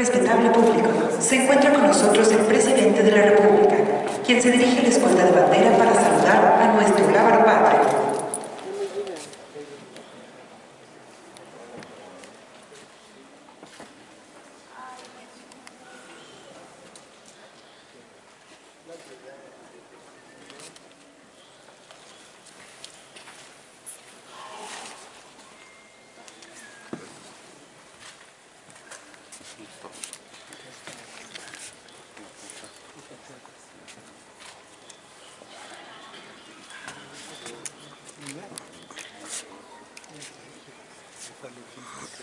Respetable público, se encuentra con nosotros el presidente de la República, quien se dirige a la escolta de bandera para saludar a nuestro lábaro patrio.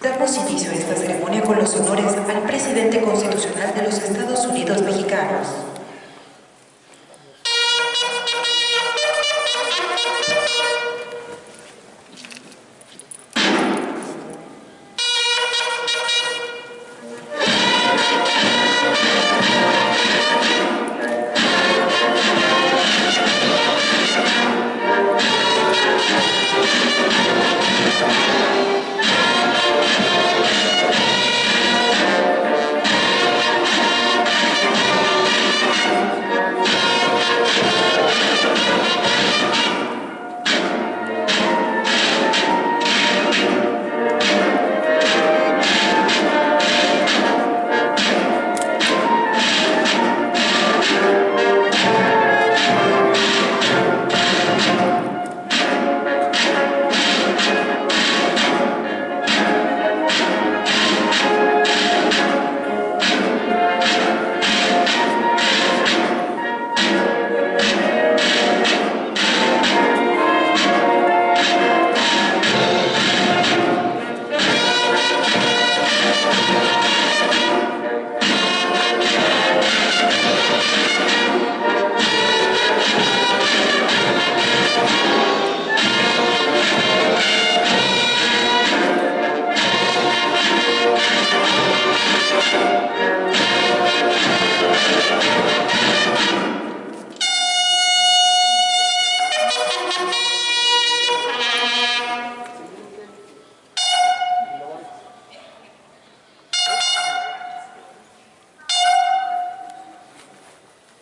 Damos inicio a esta ceremonia con los honores al presidente constitucional de los Estados Unidos mexicanos.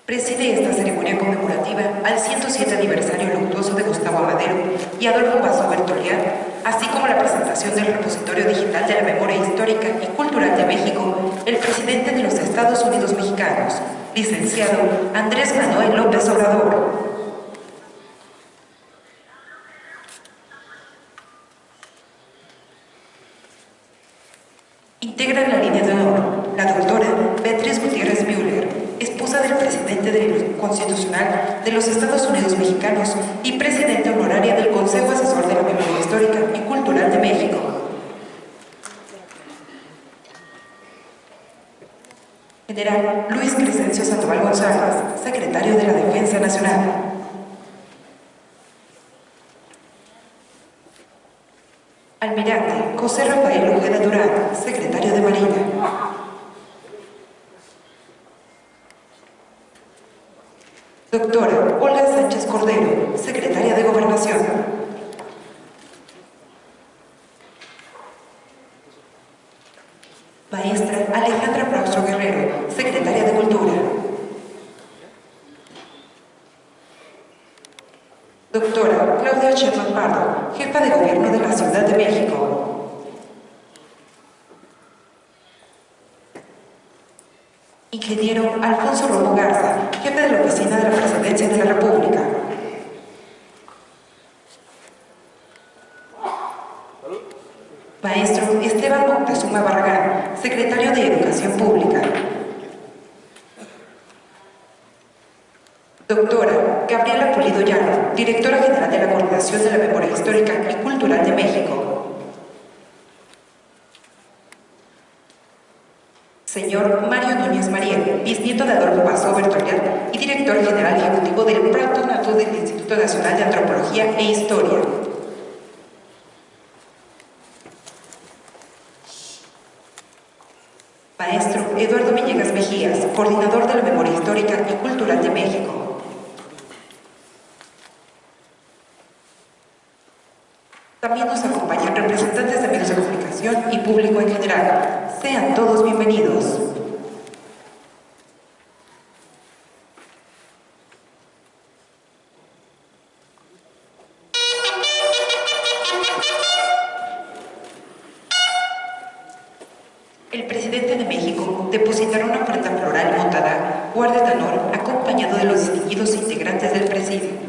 Preside esta ceremonia conmemorativa al 107 aniversario luctuoso de Gustavo Amadero y Adolfo Basó Bertoliat, así como la presentación del repositorio digital de la memoria histórica y cultural de México, el presidente de los Estados Unidos mexicanos, licenciado Andrés Manuel López Obrador. Integran la línea de honor la doctora Beatriz Gutiérrez Müller, esposa del presidente constitucional de los Estados Unidos mexicanos y presidenta honoraria del Consejo Asesor de la Memoria Histórica y Cultural de México. General Luis Crescencio Sandoval González, secretario de la Defensa Nacional. Almirante José Rafael Ojeda Durán, secretario de Marina. Doctora Olga Sánchez Cordero, secretaria de Gobernación. Maestra Alejandra Praustro Guerrero, secretaria de Cultura. Doctora Claudia Sheinbaum Pardo, jefa de Gobierno de la Ciudad de México. Ingeniero Alfonso Romo Garza, jefe de la Oficina de la Presidencia de la República. Maestro Esteban Moctezuma Barragán, secretario de Educación Pública. Doctora Gabriela Pulido Llano, directora general de la Coordinación de la Memoria Histórica y Cultural de México. Señor Mario Núñez Mariel, bisnieto de Adolfo Basó Bertoliat y director general ejecutivo del Patronato del Instituto Nacional de Antropología e Historia. Maestro Eduardo Villegas Mejías, coordinador de la Memoria Histórica y Cultural de México. También nos acompañan representantes de medios de comunicación y público en general. Sean todos bienvenidos. El presidente de México depositará una ofrenda floral montada, guardia de honor, acompañado de los distinguidos integrantes del presidio.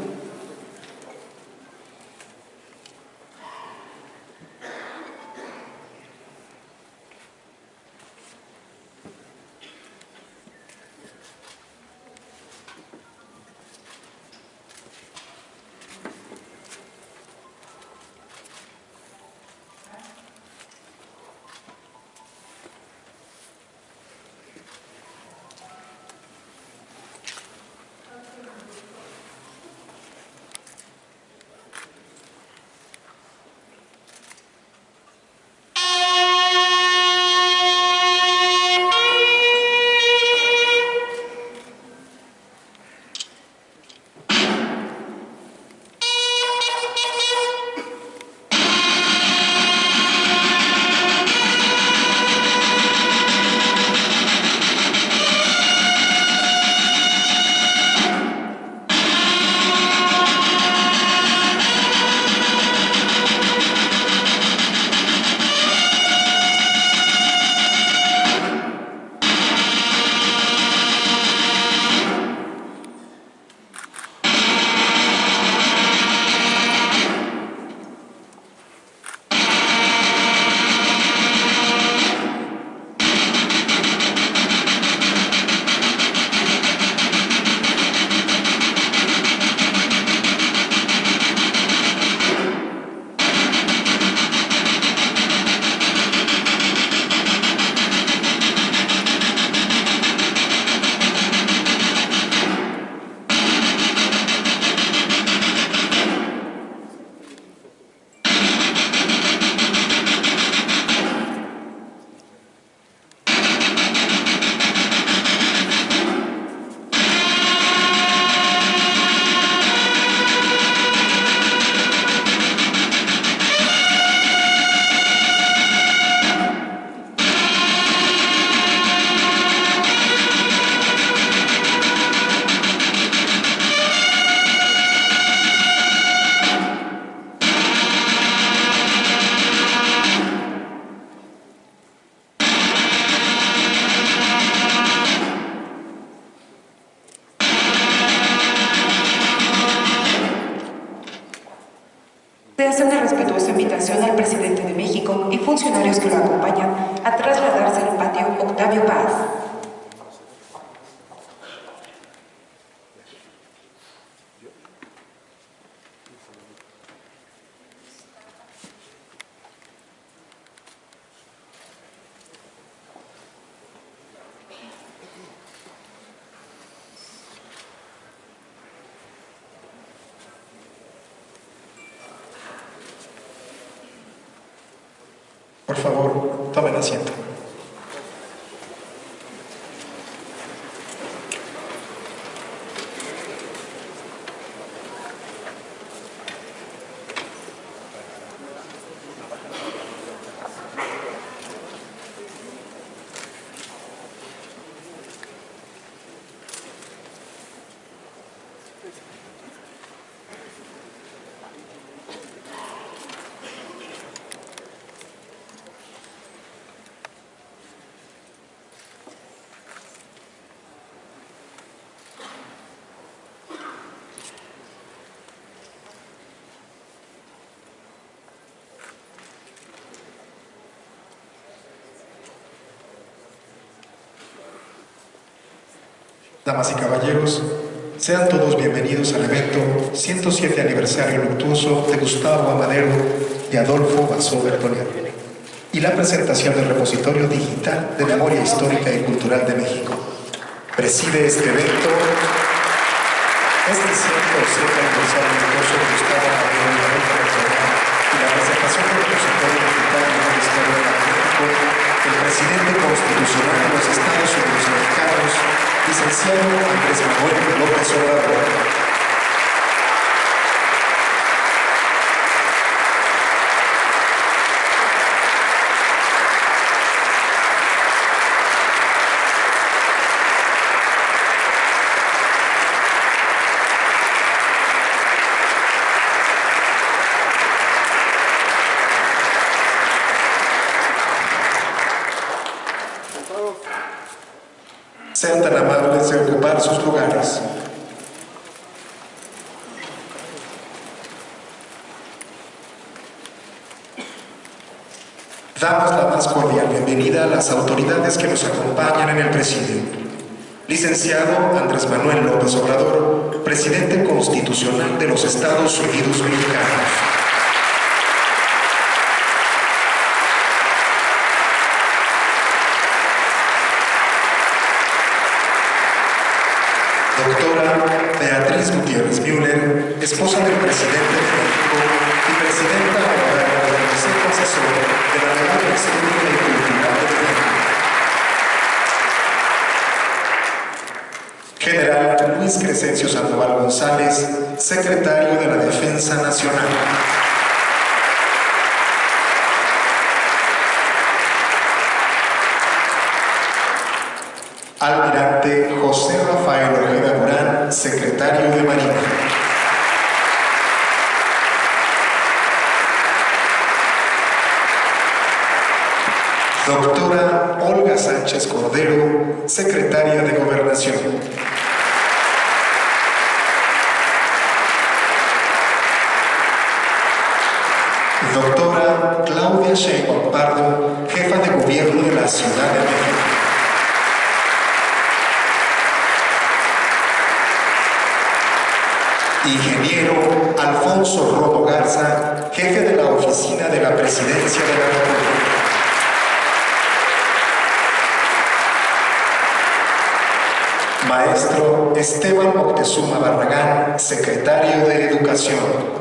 Se hace una respetuosa invitación al presidente de México y funcionarios que lo acompañan a trasladarse al patio Octavio Paz. Por favor, tomen asiento. Damas y caballeros, sean todos bienvenidos al evento 107 aniversario luctuoso de Gustavo Amadero y Adolfo Basó Bertolier y la presentación del repositorio digital de memoria histórica y cultural de México. Preside este evento este 107 aniversario luctuoso de Gustavo Amadero y Adolfo Bertolier y la presentación del repositorio digital de memoria histórica de México, el presidente constitucional de los Estados Unidos mexicanos, licenciado Andrés Manuel López Obrador. ocupar sus lugares. Damos la más cordial bienvenida a las autoridades que nos acompañan en el presidio. Licenciado Andrés Manuel López Obrador, presidente constitucional de los Estados Unidos Mexicanos. Doctora Beatriz Gutiérrez Müller, esposa del presidente de México y presidenta honoraria del Consejo Asesor de la Memoria Histórica y Cultural de México. General Luis Crescencio Sandoval González, secretario de la Defensa Nacional. Almirante José Rafael Ojeda Durán, secretario de Marina. Doctora Olga Sánchez Cordero, secretaria de Gobernación. Doctora Claudia Sheinbaum Pardo, jefa de gobierno de la Ciudad de México. Ingeniero Alfonso Romo Garza, jefe de la Oficina de la Presidencia de la República. Maestro Esteban Moctezuma Barragán, secretario de Educación.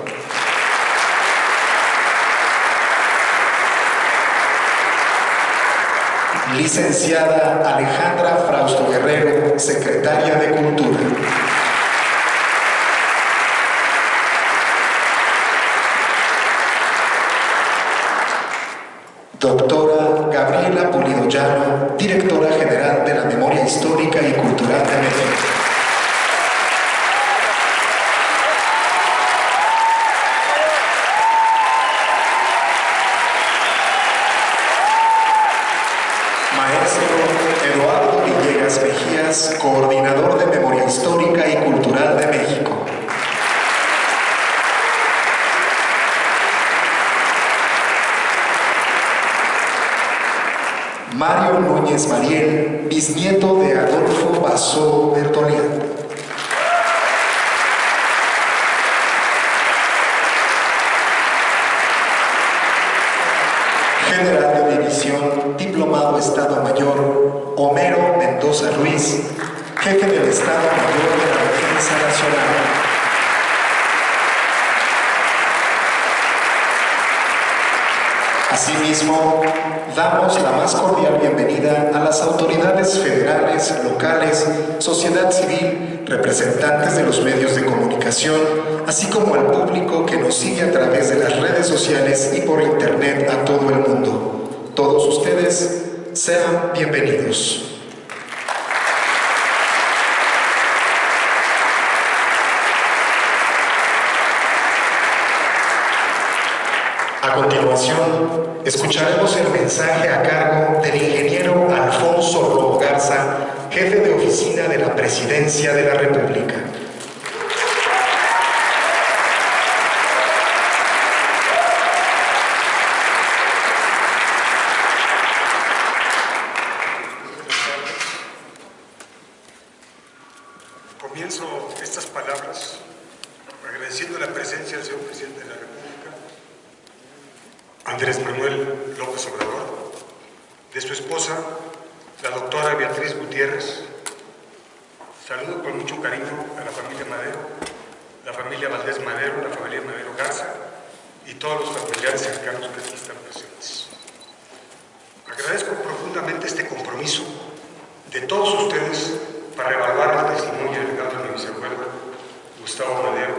Licenciada Alejandra Frausto Guerrero, secretaria de Cultura. Doctora Gabriela Pulido Llano, directora general de la Memoria Histórica y Cultural de México. Maestro Eduardo Villegas Mejías, coordinador de Memoria Histórica y Cultural de México. Mario Núñez Mariel, bisnieto de Adolfo Basó Bertoliat. General de División, diplomado Estado Mayor, Homero Mendoza Ruiz, jefe del Estado Mayor de la Defensa Nacional. Asimismo, damos la más cordial bienvenida a las autoridades federales, locales, sociedad civil, representantes de los medios de comunicación, así como al público que nos sigue a través de las redes sociales y por internet a todo el mundo. Todos ustedes sean bienvenidos. A continuación, escucharemos el mensaje a cargo del ingeniero Alfonso Romo Garza, jefe de oficina de la Presidencia de la República. Comienzo estas palabras agradeciendo la presencia del señor presidente de la República, Andrés Manuel López Obrador, de su esposa, la doctora Beatriz Gutiérrez. Saludo con mucho cariño a la familia Madero, la familia Valdés Madero, la familia Madero Garza y todos los familiares cercanos que aquí están presentes. Agradezco profundamente este compromiso de todos ustedes para evaluar el testimonio y el legado de mi bisabuelo, Gustavo Madero,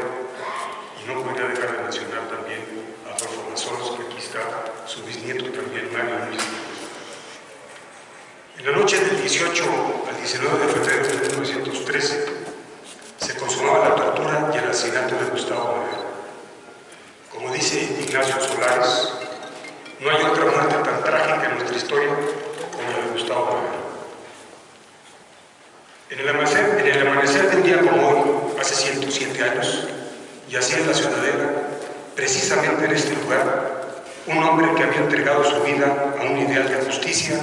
y no podría dejar de mencionar también a Adolfo Basó, que aquí está, su bisnieto también, Mario Núñez. En la noche del 18 al 19 de febrero de 1913 se consumaba la tortura y el asesinato de Gustavo Madero. Como dice Ignacio Solares, no hay otra muerte tan trágica en nuestra historia como la de Gustavo Madero. En el amanecer de un día como hoy, hace 107 años, yacía en la Ciudadela, precisamente en este lugar, un hombre que había entregado su vida a un ideal de justicia,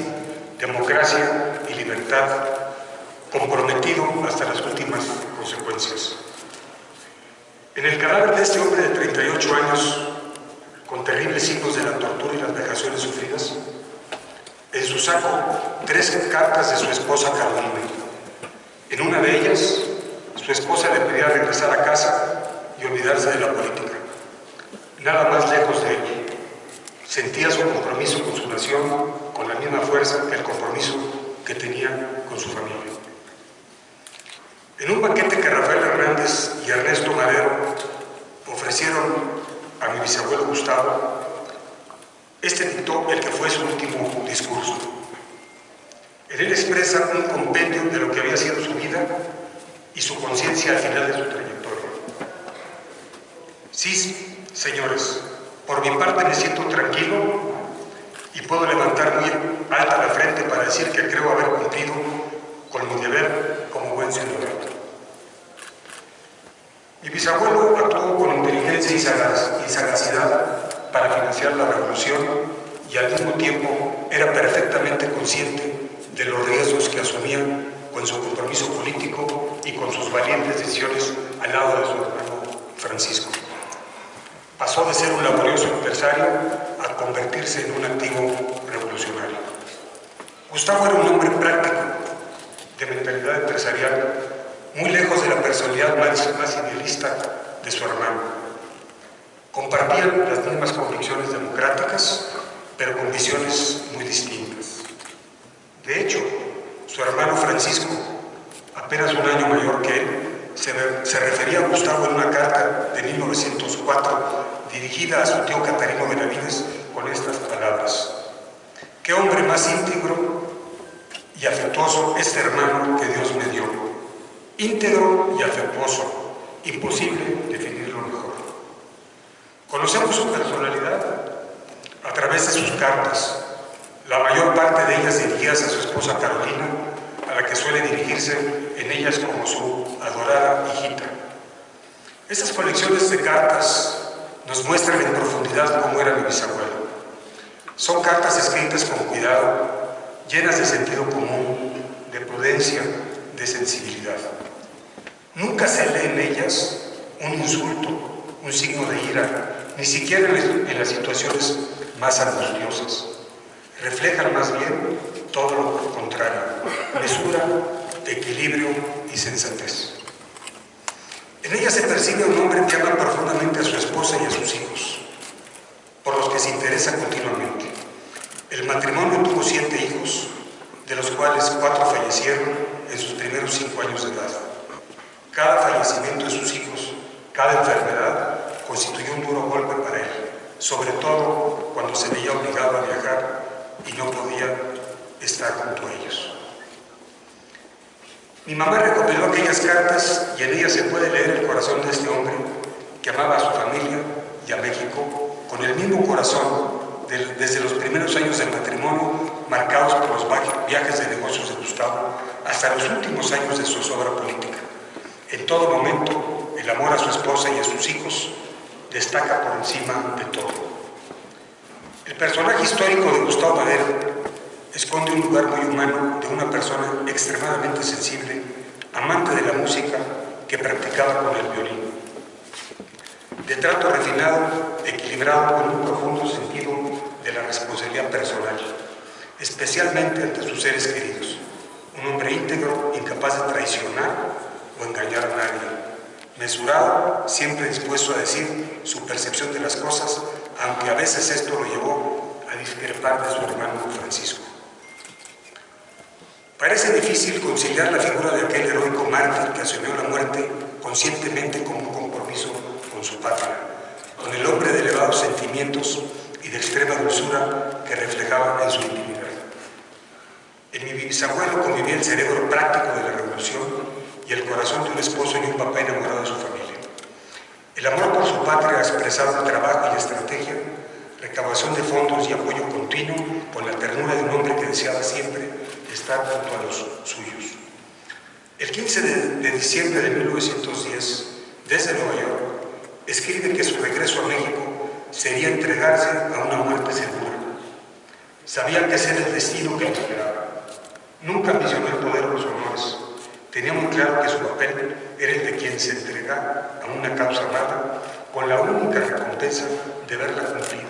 democracia y libertad, comprometido hasta las últimas consecuencias. En el cadáver de este hombre de 38 años, con terribles signos de la tortura y las vejaciones sufridas, en su saco 3 cartas de su esposa Carolina. En una de ellas, su esposa le pedía regresar a casa y olvidarse de la política. Nada más lejos de ello. Sentía su compromiso con su nación con la misma fuerza que el compromiso que tenía con su familia. En un banquete que Rafael Hernández y Ernesto Madero ofrecieron a mi bisabuelo Gustavo, este dictó el que fue su último discurso. En él expresa un compendio de lo que había sido su vida y su conciencia al final de su trayectoria. Sí, señores, por mi parte me siento tranquilo y puedo levantar muy alta la frente para decir que creo haber cumplido con mi deber como buen ciudadano. Mi bisabuelo actuó con inteligencia y sagacidad para financiar la revolución y al mismo tiempo era perfectamente consciente de los riesgos que asumía con su compromiso político y con sus valientes decisiones al lado de su hermano Francisco. Pasó de ser un laborioso empresario a convertirse en un activo revolucionario. Gustavo era un hombre práctico, de mentalidad empresarial, muy lejos de la personalidad más idealista de su hermano. Compartían las mismas convicciones democráticas, pero con visiones muy distintas. De hecho, su hermano Francisco, apenas un año mayor que él, se refería a Gustavo en una carta de 1904 dirigida a su tío Catarino Benavides con estas palabras: «Qué hombre más íntegro y afectuoso este hermano que Dios me dio. Íntegro y afectuoso, imposible definirlo mejor». Conocemos su personalidad a través de sus cartas, la mayor parte de ellas dirigidas a su esposa Carolina, a la que suele dirigirse en ellas como su adorada hijita. Estas colecciones de cartas nos muestran en profundidad cómo era mi bisabuelo. Son cartas escritas con cuidado, llenas de sentido común, de prudencia, de sensibilidad. Nunca se lee en ellas un insulto, un signo de ira, ni siquiera en las situaciones más angustiosas. Reflejan más bien todo lo contrario: mesura, equilibrio y sensatez. En ella se percibe un hombre que ama profundamente a su esposa y a sus hijos, por los que se interesa continuamente. El matrimonio tuvo 7 hijos, de los cuales 4 fallecieron en sus primeros 5 años de edad. Cada fallecimiento de sus hijos, cada enfermedad, constituyó un duro golpe para él, sobre todo cuando se veía obligado a viajar y no podía estar junto a ellos. Mi mamá recopiló aquellas cartas y en ellas se puede leer el corazón de este hombre que amaba a su familia y a México con el mismo corazón desde los primeros años del matrimonio, marcados por los viajes de negocios de Gustavo, hasta los últimos años de su obra política. En todo momento, el amor a su esposa y a sus hijos destaca por encima de todo. El personaje histórico de Gustavo Madero esconde un lugar muy humano de una persona extremadamente sensible, amante de la música, que practicaba con el violín. De trato refinado, equilibrado, con un profundo sentido de la responsabilidad personal, especialmente ante sus seres queridos. Un hombre íntegro, incapaz de traicionar o engañar a nadie. Mesurado, siempre dispuesto a decir su percepción de las cosas, aunque a veces esto lo llevó a discrepar de su hermano Francisco. Parece difícil conciliar la figura de aquel heroico mártir que asumió la muerte conscientemente como un compromiso con su patria, con el hombre de elevados sentimientos y de extrema dulzura que reflejaba en su intimidad. En mi bisabuelo convivía el cerebro práctico de la revolución y el corazón de un esposo y un papá enamorado de su familia. El amor por su patria expresado en trabajo y estrategia, recabación de fondos y apoyo continuo, con la ternura de un hombre que deseaba siempre estar junto a los suyos. El 15 de diciembre de 1910, desde Nueva York, escribe que su regreso a México sería entregarse a una muerte segura. Sabía que ese era el destino que le esperaba. Nunca ambicionó el poder o los honores. Tenía muy claro que su papel era el de quien se entrega a una causa amada con la única recompensa de verla cumplida,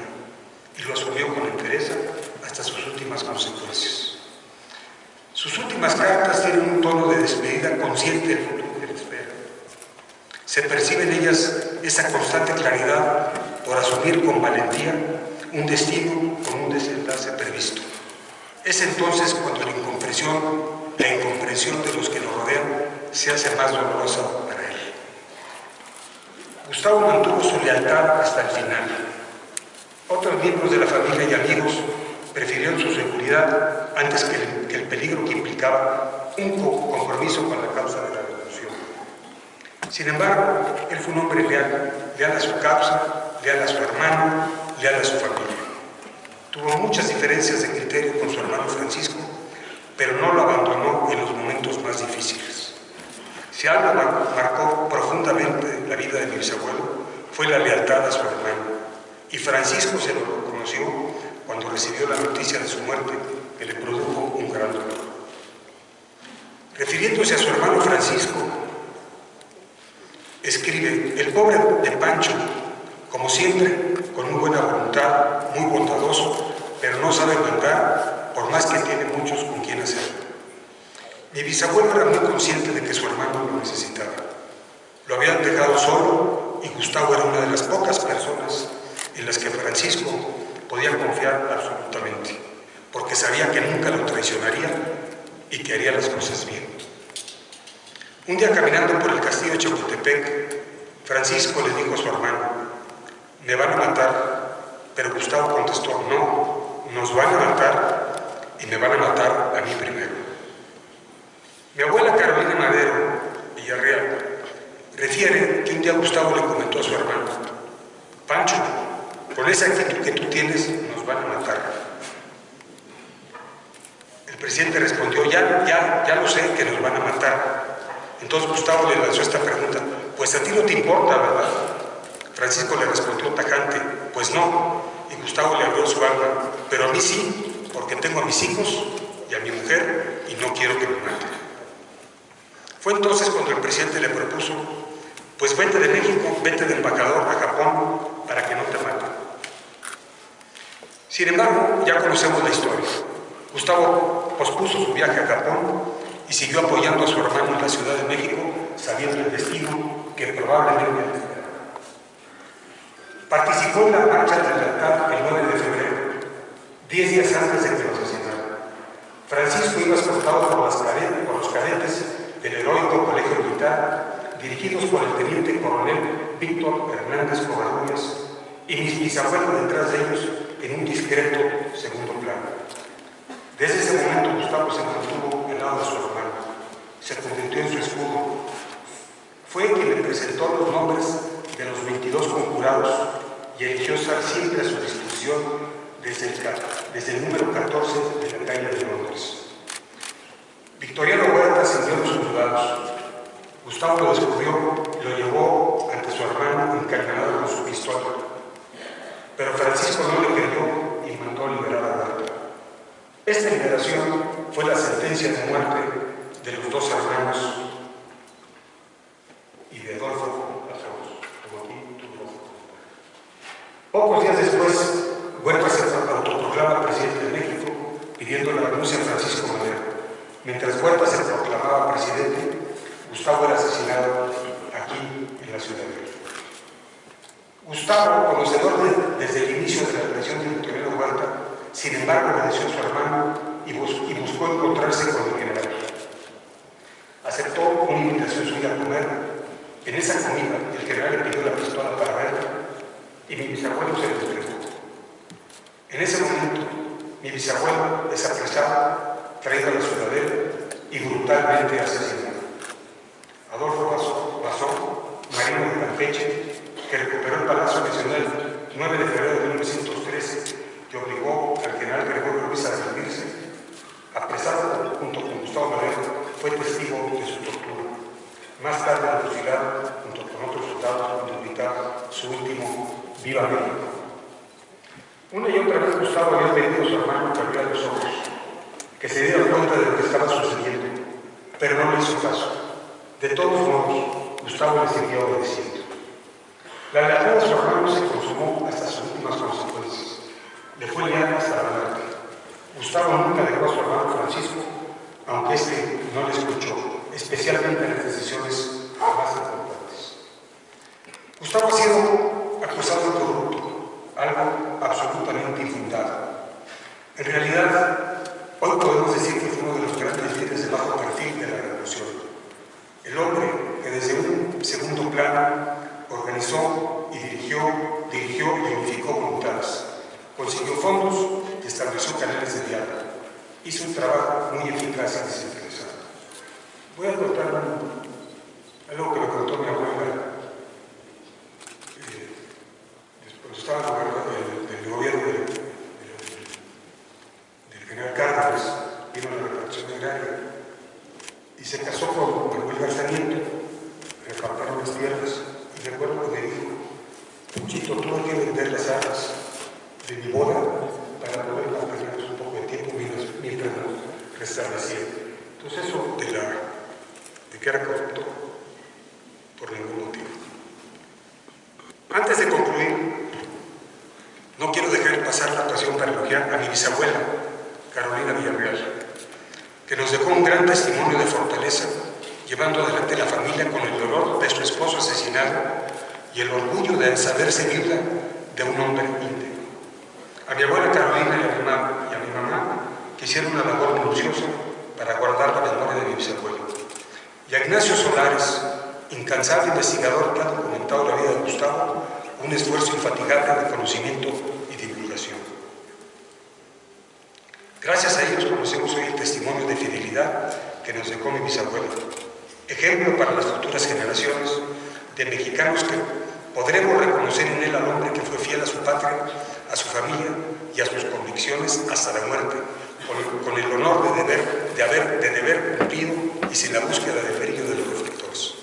y lo asumió con entereza hasta sus últimas consecuencias. Sus últimas cartas tienen un tono de despedida consciente del futuro que le espera. Se percibe en ellas esa constante claridad por asumir con valentía un destino con un desenlace previsto. Es entonces cuando la incomprensión de los que lo rodean se hace más dolorosa para él. Gustavo mantuvo su lealtad hasta el final. Otros miembros de la familia y amigos prefirieron su seguridad antes que el peligro que implicaba un compromiso con la causa de la revolución. Sin embargo, él fue un hombre leal a su causa, leal a su hermano, leal a su familia. Tuvo muchas diferencias de criterio con su hermano Francisco, pero no lo abandonó en los momentos más difíciles. Si algo marcó profundamente la vida de mi bisabuelo, fue la lealtad a su hermano, y Francisco se lo reconoció cuando recibió la noticia de su muerte, que le produjo un gran dolor. Refiriéndose a su hermano Francisco, escribe: el pobre de Pancho, como siempre, con muy buena voluntad, muy bondadoso, pero no sabe mandar, por más que tiene muchos con quien hacerlo. Mi bisabuelo era muy consciente de que su hermano lo necesitaba. Lo habían dejado solo y Gustavo era una de las pocas personas en las que Francisco podía confiar absolutamente, porque sabía que nunca lo traicionaría y que haría las cosas bien. Un día, caminando por el castillo de Chapultepec, Francisco le dijo a su hermano: me van a matar, pero Gustavo contestó: no, nos van a matar y me van a matar a mí primero. Mi abuela Carolina Madero Villarreal refiere que un día Gustavo le comentó a su hermano: Pancho, con esa actitud que tú tienes, nos van a matar. El presidente respondió: ya lo sé que nos van a matar. Entonces Gustavo le lanzó esta pregunta: pues a ti no te importa, ¿verdad? Francisco le respondió tajante: pues no. Y Gustavo le abrió su alma: pero a mí sí, porque tengo a mis hijos y a mi mujer y no quiero que me maten. Fue entonces cuando el presidente le propuso: pues vete de México, vete de embajador a Japón para que no te maten. Sin embargo, ya conocemos la historia. Gustavo pospuso su viaje a Japón y siguió apoyando a su hermano en la Ciudad de México, sabiendo el destino que probablemente le esperaba. Participó en la marcha de lealtad el 9 de febrero, 10 días antes de que lo asesinaran. Francisco iba escoltado por los cadetes del heroico colegio militar, dirigidos por el teniente coronel Víctor Hernández Covarrubias, y mis bisabuelos detrás de ellos en un discreto segundo plano. Desde ese momento Gustavo se mantuvo al lado de su hermano, se convirtió en su escudo. Fue quien le presentó los nombres de los 22 conjurados y eligió estar siempre a su disposición desde el número 14 de la calle de Londres. Victoriano Huerta ascendió a los soldados. Gustavo lo descubrió y lo llevó ante su hermano encañonado con su pistola. Pero Francisco no le creyó y mandó liberar a Huerta. Esta liberación fue la sentencia de muerte de los dos hermanos y de Adolfo Pocos días después, Huerta se autoproclama presidente de México, pidiendo la renuncia a Francisco Madero. Mientras Huerta se proclamaba presidente, Gustavo era asesinado aquí en la Ciudad de México. Gustavo, conocedor desde el inicio de la represión de Victoriano Huerta, sin embargo obedeció a su hermano y buscó encontrarse con el general. Aceptó una invitación suya a comer. En esa comida, el general le pidió la pistola para verla y mi bisabuelo se le entregó. En ese momento, mi bisabuelo es apresado, traído a la Ciudadela y brutalmente asesinado. Adolfo Basó, marino de Campeche, que recuperó el Palacio Nacional el 9 de febrero de 1913, que obligó al general Gregorio Luis a rendirse, apresado junto con Gustavo Madero, fue testigo de su tortura. Más tarde lo fusilaron junto con otros soldados cuando gritaba su último "Viva México". Una y otra vez Gustavo había pedido a su hermano que abriera los ojos, que se diera cuenta de lo que estaba sucediendo, pero no le hizo caso. De todos modos, Gustavo le siguió obedeciendo. La lealtad de su hermano se consumó hasta sus últimas consecuencias. Le fue leal hasta la muerte. Gustavo nunca dejó a su hermano Francisco, aunque éste no le escuchó, especialmente en las decisiones más importantes. Gustavo ha sido acusado de corrupto, algo absolutamente infundado. En realidad, hoy podemos decir que fue uno de los grandes líderes de bajo perfil de la revolución. El hombre que desde un segundo plano organizó y dirigió y unificó voluntades, consiguió fondos y estableció canales de diálogo. Hizo un trabajo muy eficaz y desinteresado. Voy a contar algo que me contó mi abuela cuando estaba en el gobierno del general Cárdenas. Vino a la repartición agraria y se casó con Manuel Garzaniento, repartieron las tierras. Y recuerdo que me dijo: Puchito, tuve que vender las arras de mi boda para poder mantenernos un poco de tiempo mientras nos restablecieron. Entonces eso de que era corrupto por ningún motivo. Antes de concluir, no quiero dejar pasar la ocasión para elogiar a mi bisabuela, Carolina Villarreal, que nos dejó un gran testimonio de fortaleza, llevando adelante la familia con el dolor de su esposo asesinado y el orgullo de saberse viuda de un hombre íntegro. A mi abuela Carolina y a mi mamá, que hicieron una labor minuciosa para guardar la memoria de mi bisabuelo. Y a Ignacio Solares, incansable investigador que ha documentado la vida de Gustavo, un esfuerzo infatigable de conocimiento y divulgación. Gracias a ellos conocemos hoy el testimonio de fidelidad que nos dejó mi bisabuelo, ejemplo para las futuras generaciones de mexicanos que podremos reconocer en él al hombre que fue fiel a su patria, a su familia y a sus convicciones hasta la muerte, con el honor de haber cumplido y sin la búsqueda de peligro de los reflectores.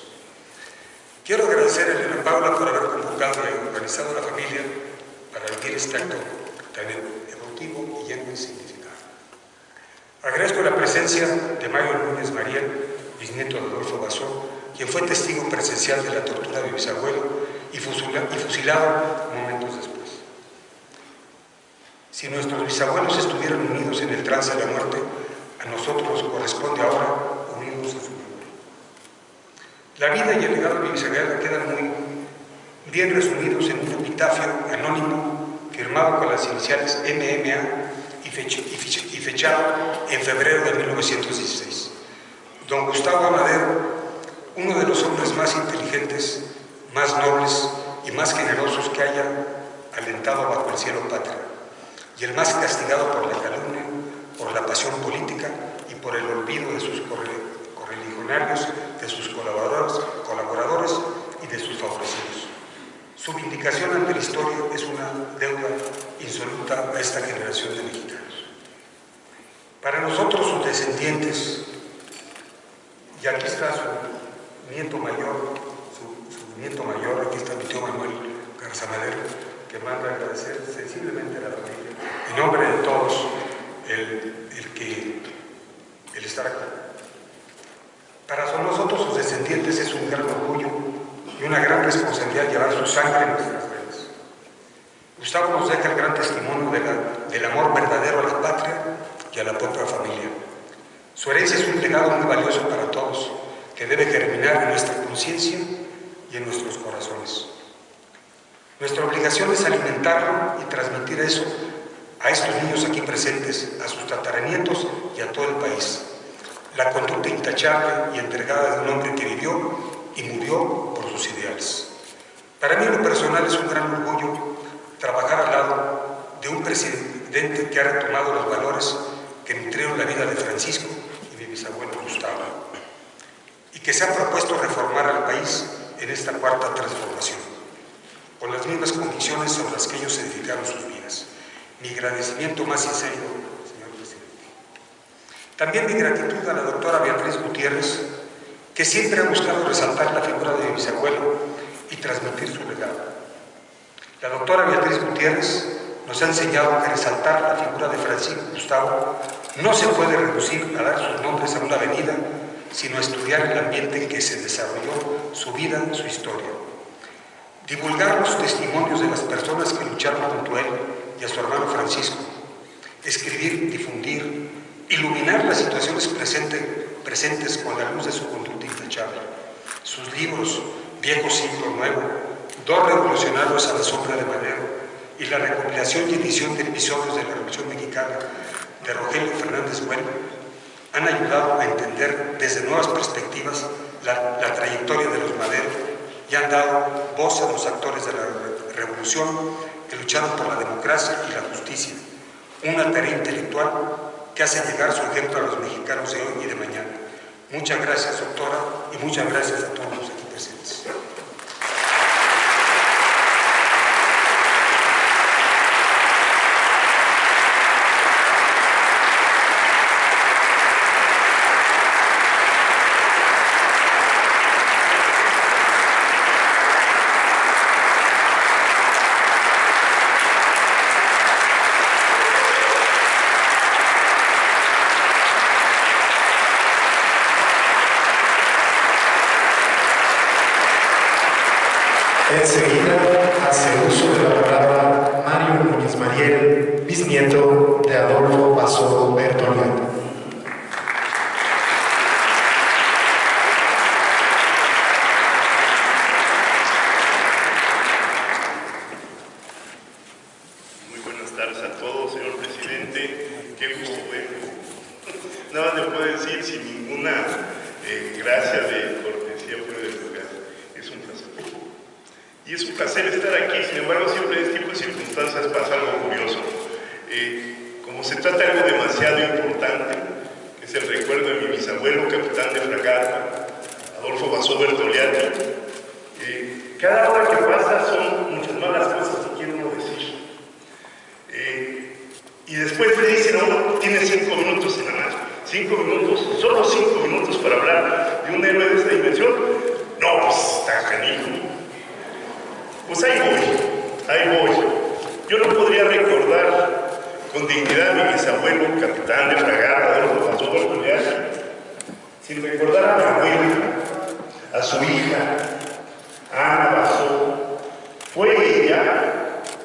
Quiero agradecer a Elena Paula por haber convocado y organizado a la familia para vivir este acto tan emotivo y lleno de significado. Agradezco la presencia de Mario Núñez María, bisnieto de Adolfo Basó, quien fue testigo presencial de la tortura de mi bisabuelo y fusilado momentos después. Si nuestros bisabuelos estuvieran unidos en el trance de la muerte, a nosotros nos corresponde ahora unirnos a su memoria. La vida y el legado de mi bisabuela quedan muy bien resumidos en un epitafio anónimo firmado con las iniciales MMA y fechado en febrero de 1916. Don Gustavo Amadero, uno de los hombres más inteligentes, más nobles y más generosos que haya alentado bajo el cielo patria, y el más castigado por la calumnia, por la pasión política y por el olvido de sus correligionarios, de sus colaboradores y de sus favorecidos. Su vindicación ante la historia es una deuda insoluta a esta generación de mexicanos. Para nosotros, sus descendientes, y aquí está su nieto mayor, aquí está mi tío Manuel Garzamadero, que manda agradecer sensiblemente a la familia, en nombre de todos, el estar aquí. Para nosotros, sus descendientes, es un gran orgullo y una gran responsabilidad llevar su sangre en nuestras venas. Gustavo nos deja el gran testimonio del amor verdadero a la patria y a la propia familia. Su herencia es un legado muy valioso para todos, que debe germinar en nuestra conciencia y en nuestros corazones. Nuestra obligación es alimentarlo y transmitir eso a estos niños aquí presentes, a sus tataranietos y a todo el país. La conducta intachable y entregada de un hombre que vivió y murió por sus ideales. Para mí, en lo personal, es un gran orgullo trabajar al lado de un presidente que ha retomado los valores que nutrieron la vida de Francisco y de mi bisabuelo Gustavo, y que se ha propuesto reformar al país en esta cuarta transformación, con las mismas convicciones sobre las que ellos edificaron sus vidas. Mi agradecimiento más sincero, señor presidente. También mi gratitud a la doctora Beatriz Gutiérrez, que siempre ha buscado resaltar la figura de mi bisabuelo y transmitir su legado. La doctora Beatriz Gutiérrez nos ha enseñado que resaltar la figura de Francisco Gustavo no se puede reducir a dar sus nombres a una avenida, sino a estudiar el ambiente en que se desarrolló su vida, su historia. Divulgar los testimonios de las personas que lucharon junto a él y a su hermano Francisco. Escribir, difundir, iluminar las situaciones presentes con la luz de su conducta intachable. Sus libros, Viejo Siglo Nuevo, Dos Revolucionarios a la Sombra de Madero, y la recopilación y edición de episodios de la Revolución Mexicana de Rogelio Fernández Bueno, han ayudado a entender desde nuevas perspectivas la trayectoria de los Madero y han dado voz a los actores de la revolución que lucharon por la democracia y la justicia, una tarea intelectual que hace llegar su ejemplo a los mexicanos de hoy y de mañana. Muchas gracias, doctora, y muchas gracias a todos los aquí presentes. Enseguida hace uso de la palabra Mario Núñez Mariel, bisnieto de Adolfo Basó Bertoliano. Muy buenas tardes a todos, señor presidente. Qué gusto verlo. Nada más le puedo decir sin ninguna gracia de cortesía fuera del lugar. Es un placer. Y es un placer estar aquí. Sin embargo, siempre en este tipo de circunstancias pasa algo curioso. Como se trata de algo demasiado importante, que es el recuerdo de mi bisabuelo, capitán de fragata, Adolfo Basó Bertoliano, cada hora que pasa son muchas más las cosas que quiere uno decir. Y después le dicen a uno, tiene 5 minutos en la mano. 5 minutos, solo 5 minutos para hablar de un héroe de esta dimensión. No, pues está canijo. Pues ahí voy. Yo no podría recordar con dignidad a mi bisabuelo, capitán de fragata, Adolfo Basó Bertoliano, sin recordar a mi abuela, a su hija, Ana Basó. Fue ella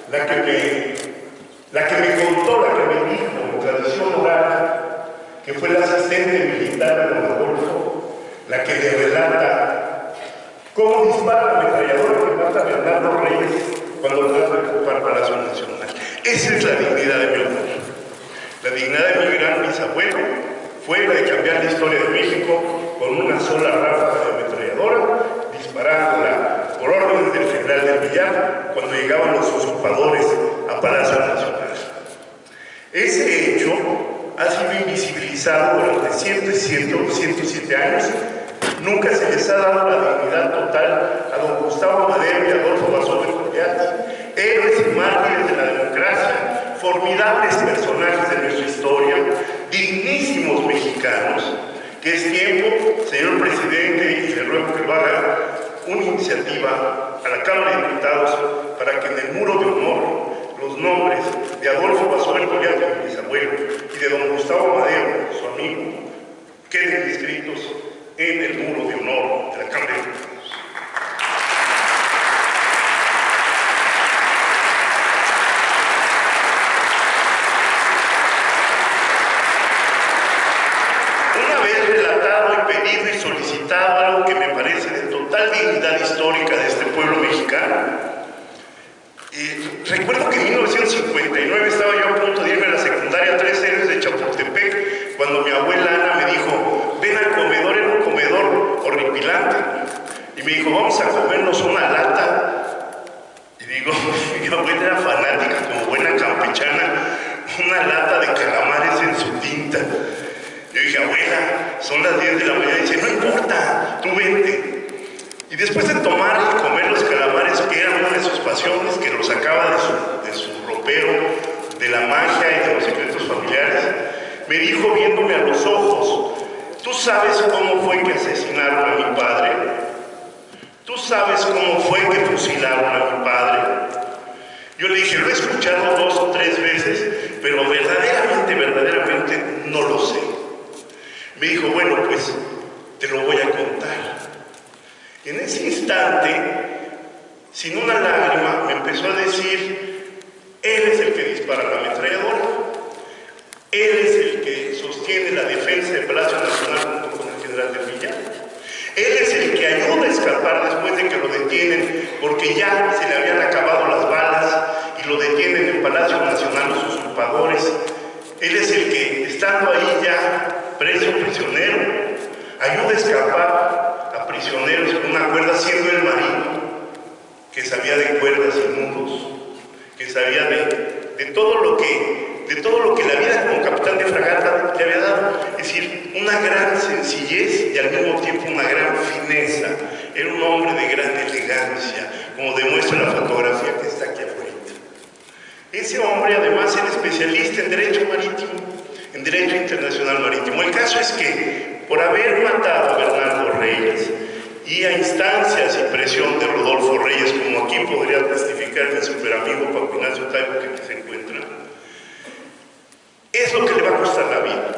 la que me contó, la que me dijo en tradición oral, que fue la asistente militar de don Adolfo, la que le relata cómo dispara la ametralladora que mata a Bernardo Reyes cuando trata de ocupar Palacio Nacional. Esa es la dignidad de mi abuelo. La dignidad de mi gran bisabuelo fue la de cambiar la historia de México con una sola ráfaga de ametralladora, disparándola por órdenes del general del Villar cuando llegaban los usurpadores a Palacio Nacional. Ese hecho ha sido invisibilizado durante 107 años. Nunca se les ha dado la dignidad total a don Gustavo Madero y a Adolfo Basó Bertoliano, héroes y mártires de la democracia, formidables personajes de nuestra historia, dignísimos mexicanos, que es tiempo, señor presidente, y le ruego que lo haga, una iniciativa a la Cámara de Diputados para que en el muro de honor los nombres de Adolfo Basó Bertoliano, mi bisabuelo, y de don Gustavo Madero, su amigo, queden inscritos en el muro de honor de la Cámara de Diputados. Una vez relatado y pedido y solicitado algo que me parece de total dignidad histórica de este pueblo mexicano, recuerdo que en 1959 estaba yo a punto de irme a la secundaria 3 Héroes de Chapultepec, cuando mi abuela Ana me dijo, ven al comedor, era un comedor horripilante, y me dijo, vamos a comernos una lata. Y digo, mi abuela era fanática, como buena campechana, una lata de calamares en su tinta. Yo dije, abuela, son las 10 de la mañana. Y dice, no importa, tú vente. Y después de tomar y comer los calamares, que era una de sus pasiones, que lo sacaba de su ropero, de la magia y de los secretos familiares, Me dijo viéndome a los ojos: ¿tú sabes cómo fue que asesinaron a mi padre? ¿Tú sabes cómo fue que fusilaron a mi padre? Yo le dije: lo he escuchado 2 o 3 veces, pero verdaderamente no lo sé. Me dijo: bueno, pues te lo voy a contar. En ese instante, sin una lágrima, me empezó a decir: él es el que dispara la ametralladora, él es el que sostiene la defensa del Palacio Nacional junto con el general de Villa, él es el que ayuda a escapar después de que lo detienen porque ya se le habían acabado las balas y lo detienen en el Palacio Nacional los usurpadores, él es el que, estando ahí ya preso, prisionero, ayuda a escapar a prisioneros con una cuerda, siendo el marino que sabía de cuerdas y nudos, que sabía de todo lo que la vida como capitán de fragata le había dado. Es decir, una gran sencillez y al mismo tiempo una gran fineza. Era un hombre de gran elegancia, como demuestra la fotografía que está aquí afuera. Ese hombre además era especialista en derecho marítimo, en derecho internacional marítimo. El caso es que, por haber matado a Bernardo Reyes, y a instancias y presión de Rodolfo Reyes, como aquí podría testificar mi superamigo Paco Ignacio Taibo, que aquí se encuentra, es lo que le va a costar la vida.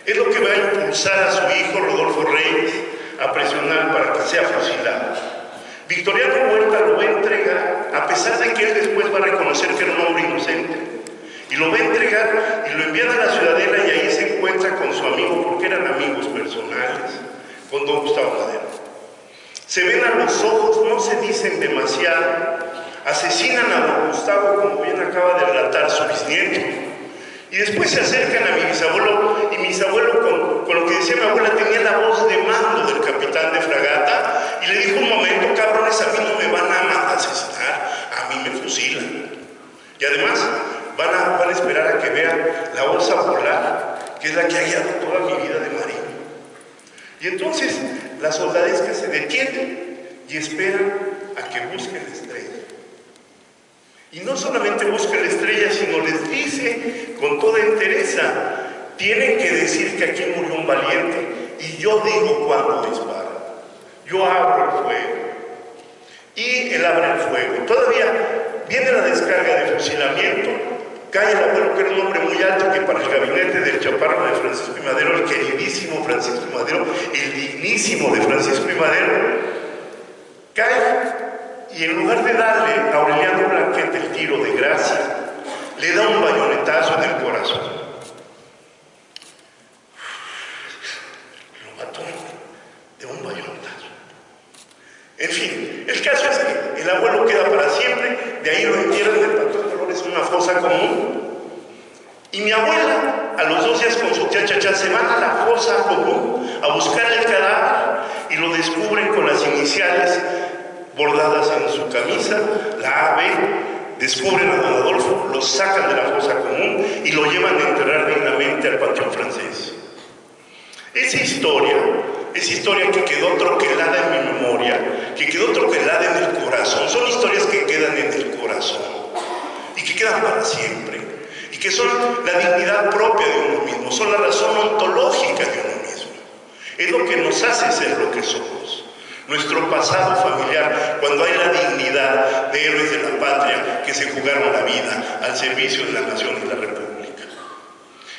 Es lo que va a impulsar a su hijo Rodolfo Reyes a presionar para que sea fusilado. Victoriano Huerta lo va a entregar, a pesar de que él después va a reconocer que era un hombre inocente, y lo va a entregar y lo envían a la Ciudadela, y ahí se encuentra con su amigo, porque eran amigos personales, con don Gustavo Madero. Se ven a los ojos, no se dicen demasiado, asesinan a don Gustavo, como bien acaba de relatar su bisnieto, y después se acercan a mi bisabuelo, y mi bisabuelo, con lo que decía mi abuela, tenía la voz de mando del capitán de fragata, y le dijo: un momento, cabrones, a mí no me van a asesinar, a mí me fusilan. Y además van a esperar a que vean la osa polar, que es la que ha guiado toda mi vida de marino. Y entonces la soldadesca se detiene y esperan a que busquen la estrella. Y no solamente busquen la estrella, sino les dice con toda entereza: tienen que decir que aquí murió un valiente, y yo digo cuándo dispara. Yo abro el fuego. Y él abre el fuego. Todavía viene la descarga de fusilamiento. Cae el abuelo, que era un hombre muy alto, que para el gabinete del chaparro de Francisco I. Madero, el queridísimo Francisco I. Madero, el dignísimo de Francisco I. Madero, cae, y en lugar de darle a Aureliano Blanquete el tiro de gracia, le da un bayonetazo en el corazón. Lo mató de un bayonetazo. En fin, el caso es que el abuelo queda para siempre, de ahí lo entierran en el Panteón de Dolores, en una fosa común. Y mi abuela, a los 2 días con su tía Chachá, se van a la fosa común a buscar el cadáver, y lo descubren con las iniciales bordadas en su camisa, la AB. Descubren a don Adolfo, lo sacan de la fosa común y lo llevan a enterrar dignamente al Panteón Francés. Esa historia que quedó troquelada en mi memoria, que quedó troquelada en el corazón, son historias que quedan en el corazón y que quedan para siempre, y que son la dignidad propia de uno mismo, son la razón ontológica de uno mismo. Es lo que nos hace ser lo que somos. Nuestro pasado familiar, cuando hay la dignidad de héroes de la patria que se jugaron la vida al servicio de la nación y la república.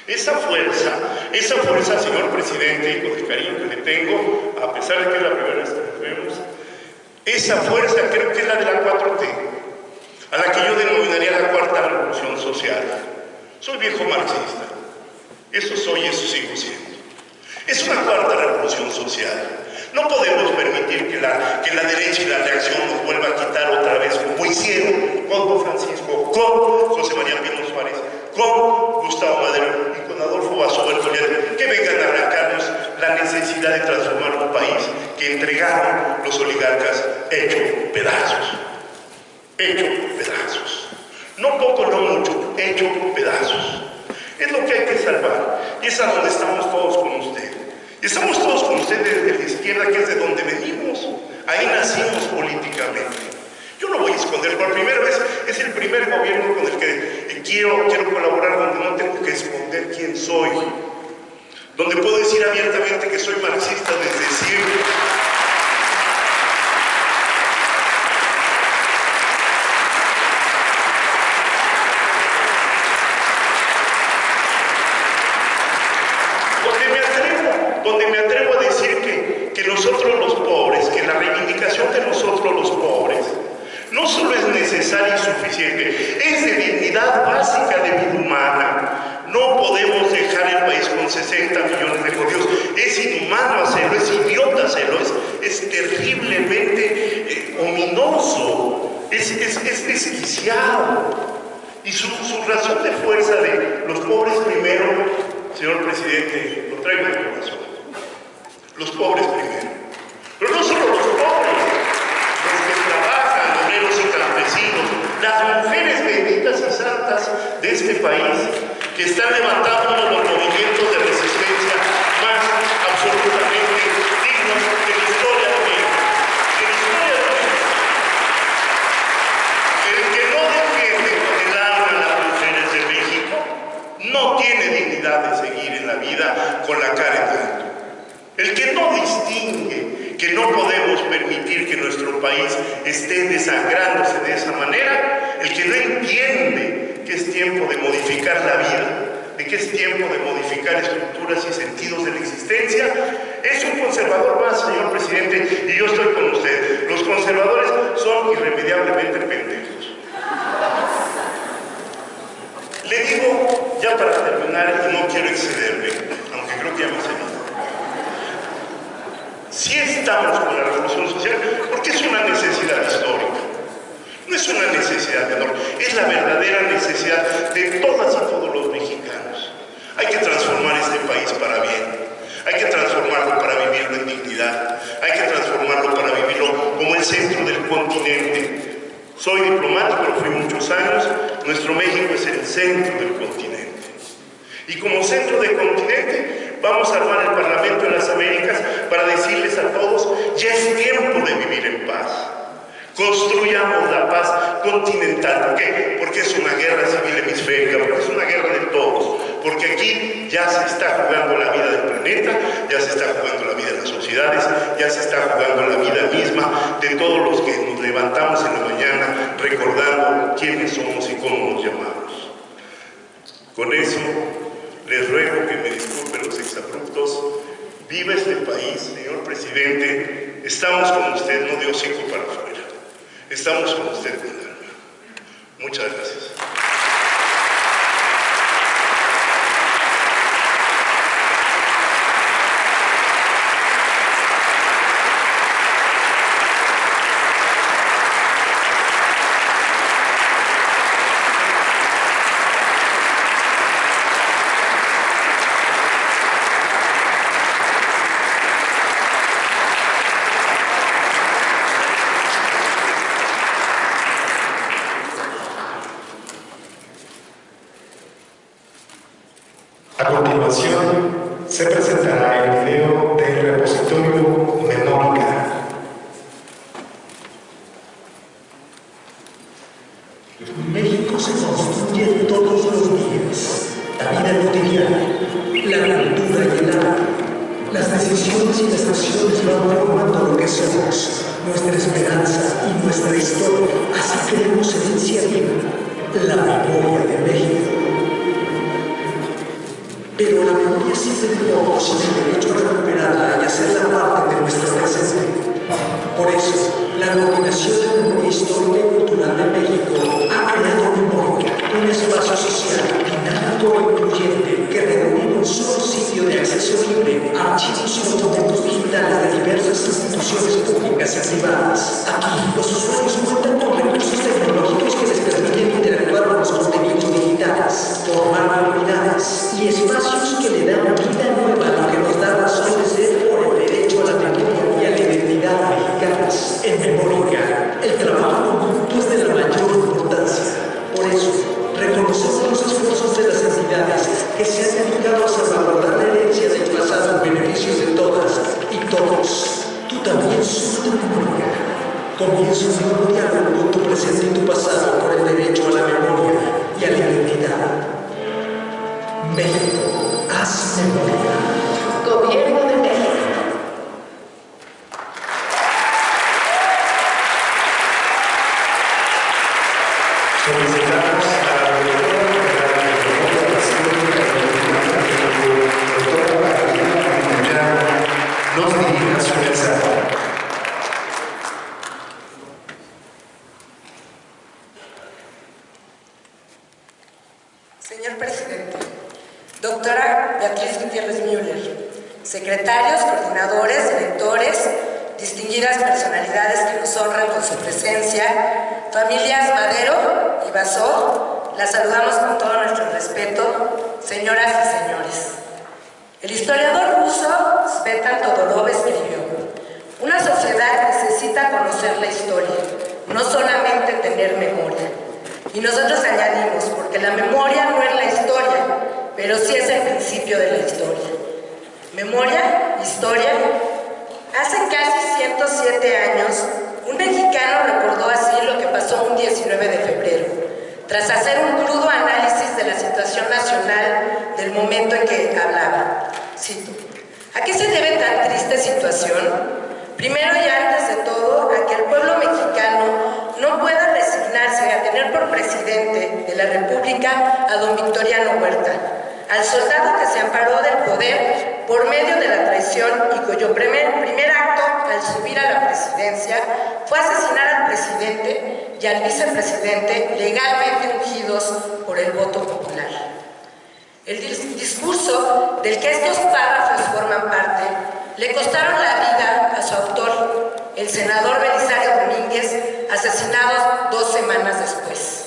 Esa fuerza, señor presidente, y con el cariño que le tengo, a pesar de que es la primera vez que nos vemos, esa fuerza creo que es la de la 4T, a la que yo denominaría la cuarta revolución social. Soy viejo marxista, eso soy y eso sigo siendo. Es una cuarta revolución social. No podemos permitir que la derecha y la reacción nos vuelva a quitar otra vez, como hicieron con don Francisco, con José María Pino Suárez, con Gustavo Madero y con Adolfo Basoberto, que vengan a arrancarnos la necesidad de transformar un país que entregaron los oligarcas hecho pedazos. Hecho pedazos. No poco, no mucho, hecho pedazos. Es lo que hay que salvar. Y es a donde estamos todos con usted. Estamos todos con usted desde la izquierda, que es de donde venimos. Ahí nacimos políticamente. Yo no voy a esconder, por primera vez es el primer gobierno con el que quiero colaborar, donde no tengo que esconder quién soy, donde puedo decir abiertamente que soy marxista desde siempre. Donde me atrevo a decir que nosotros los pobres, que la reivindicación de nosotros los pobres, no solo es necesaria y suficiente, es de dignidad básica de vida humana. No podemos dejar el país con 60 millones de judíos. Es inhumano hacerlo, es idiota hacerlo, es terriblemente ominoso, es desquiciado. Y su razón de fuerza de los pobres primero, señor presidente, lo traigo de corazón. Los pobres primero. Pero no solo los pobres, los que trabajan, obreros y campesinos, las mujeres benditas y santas de este país que están levantando uno de los movimientos de resistencia más absolutamente dignos de la historia de México. El que no defiende con el alma a las mujeres de México no tiene dignidad de seguir en la vida con la cara en alto. El que no distingue que no podemos permitir que nuestro país esté desangrándose de esa manera, el que no entiende que es tiempo de modificar la vida, de que es tiempo de modificar estructuras y sentidos de la existencia, es un conservador más, señor presidente, y yo estoy con usted. Los conservadores son irremediablemente pendejos. Le digo, ya para terminar, y no quiero excederme, aunque creo que ya me excedí. Sí estamos con la revolución social porque es una necesidad histórica, no es una necesidad menor, es la verdadera necesidad de todas y todos los mexicanos. Hay que transformar este país para bien, hay que transformarlo para vivirlo en dignidad, hay que transformarlo para vivirlo como el centro del continente. Soy diplomático, fui muchos años, nuestro México es el centro del continente. Y como centro del continente, vamos a armar el Parlamento de las Américas para decirles a todos, ya es tiempo de vivir en paz. Construyamos la paz continental. ¿Por qué? Porque es una guerra civil hemisférica, porque es una guerra de todos. Porque aquí ya se está jugando la vida del planeta, ya se está jugando la vida de las sociedades, ya se está jugando la vida misma de todos los que nos levantamos en la mañana recordando quiénes somos y cómo nos llamamos. Con eso, les ruego que me disculpen los exabruptos. Viva este país, señor presidente. Estamos con usted, no de hocico para afuera. Estamos con usted con el alma. Muchas gracias. A continuación, se presentará el video del repositorio Memórica. México se construye todos los días. La vida cotidiana, la cultura y el arte. Las decisiones y las acciones van formando lo que somos, nuestra esperanza y nuestra historia. Así queremos herencia viva, la memoria de México. Pero la memoria siempre de pocos y el derecho a recuperarla y hacerla parte de nuestro presente. Por eso, la Coordinación de Memoria Histórica y Cultural de México ha creado Memórica, un espacio social, dinámico e incluyente que reúne en un solo sitio de acceso libre archivos y documentos digitales de diversas instituciones públicas y privadas. Aquí, los usuarios cuentan con recursos tecnológicos que les permiten interactuar con los contenidos digitales, formar comunidades y espacios que le dan vida nueva a lo que nos da razón de ser por el derecho a la memoria y a la identidad mexicanas. En Memórica, el trabajo conjunto es de la mayor importancia. Por eso, reconocemos los esfuerzos de las entidades que se han dedicado a salvaguardar la herencia del pasado en beneficio de todas y todos. Tú también sos tu Memórica. Comienza un nuevo diálogo con tu presente y tu pasado por el derecho a la memoria y a la identidad. México, haz memoria. Gobierno de México. Solicitamos a la doctora nos dirija su mensaje. Señor Presidente, doctora Beatriz Gutiérrez Müller, secretarios, coordinadores, directores, distinguidas personalidades que nos honran con su presencia, familias Madero y Basó, las saludamos con todo nuestro respeto, señoras y señores. El historiador ruso Svetan Todorov escribió: una sociedad necesita conocer la historia, no solamente tener memoria. Y nosotros añadimos, porque la memoria no es la historia, pero sí es el principio de la historia. Memoria, historia. Hace casi 107 años, un mexicano recordó así lo que pasó un 19 de febrero, tras hacer un crudo análisis de la situación nacional del momento en que hablaba. Cito: ¿a qué se debe tan triste situación? Primero y antes de todo, a que el pueblo mexicano no pueda resignarse a tener por presidente de la República a don Victoriano Huerta, al soldado que se amparó del poder por medio de la traición y cuyo primer acto al subir a la presidencia fue asesinar al presidente y al vicepresidente legalmente ungidos por el voto popular. El discurso del que estos párrafos forman parte le costaron la vida a su autor, el senador Belisario Domínguez, asesinado 2 semanas después.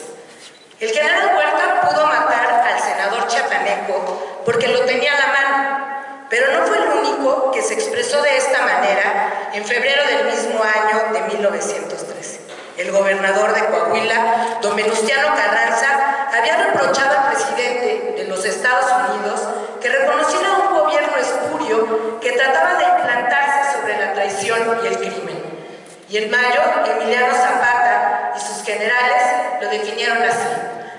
El general Huerta pudo matar al senador chiapaneco porque lo tenía a la mano, pero no fue el único que se expresó de esta manera en febrero del mismo año de 1913. El gobernador de Coahuila, don Venustiano Carranza, había reprochado al presidente de los Estados Unidos que reconociera un gobierno espurio que trataba de implantarse sobre la traición y el crimen. Y en mayo, Emiliano Zapata y sus generales lo definieron así: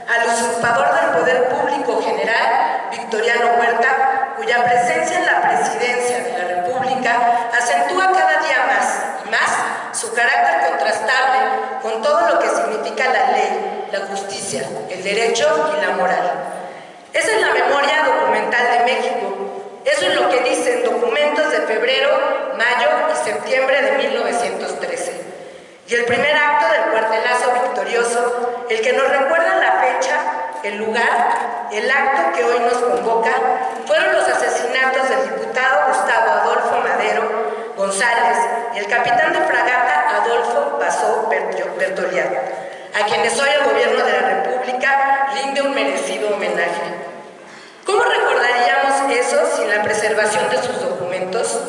al usurpador del poder público general, Victoriano Huerta, cuya presencia en la presidencia de la República acentúa cada día más y más su carácter contrastable con todo lo que significa la ley, la justicia, el derecho y la moral. Esa es la memoria documental de México. Eso es lo que dicen documentos de febrero, mayo y septiembre de 1913. Y el primer acto del cuartelazo victorioso, el que nos recuerda la fecha, el lugar, el acto que hoy nos convoca, fueron los asesinatos del diputado Gustavo Adolfo Madero González y el capitán de fragata Adolfo Basó Bertoliat, a quienes hoy el gobierno de la República rinde un merecido homenaje. ¿Cómo recordaríamos eso sin la preservación de sus documentos?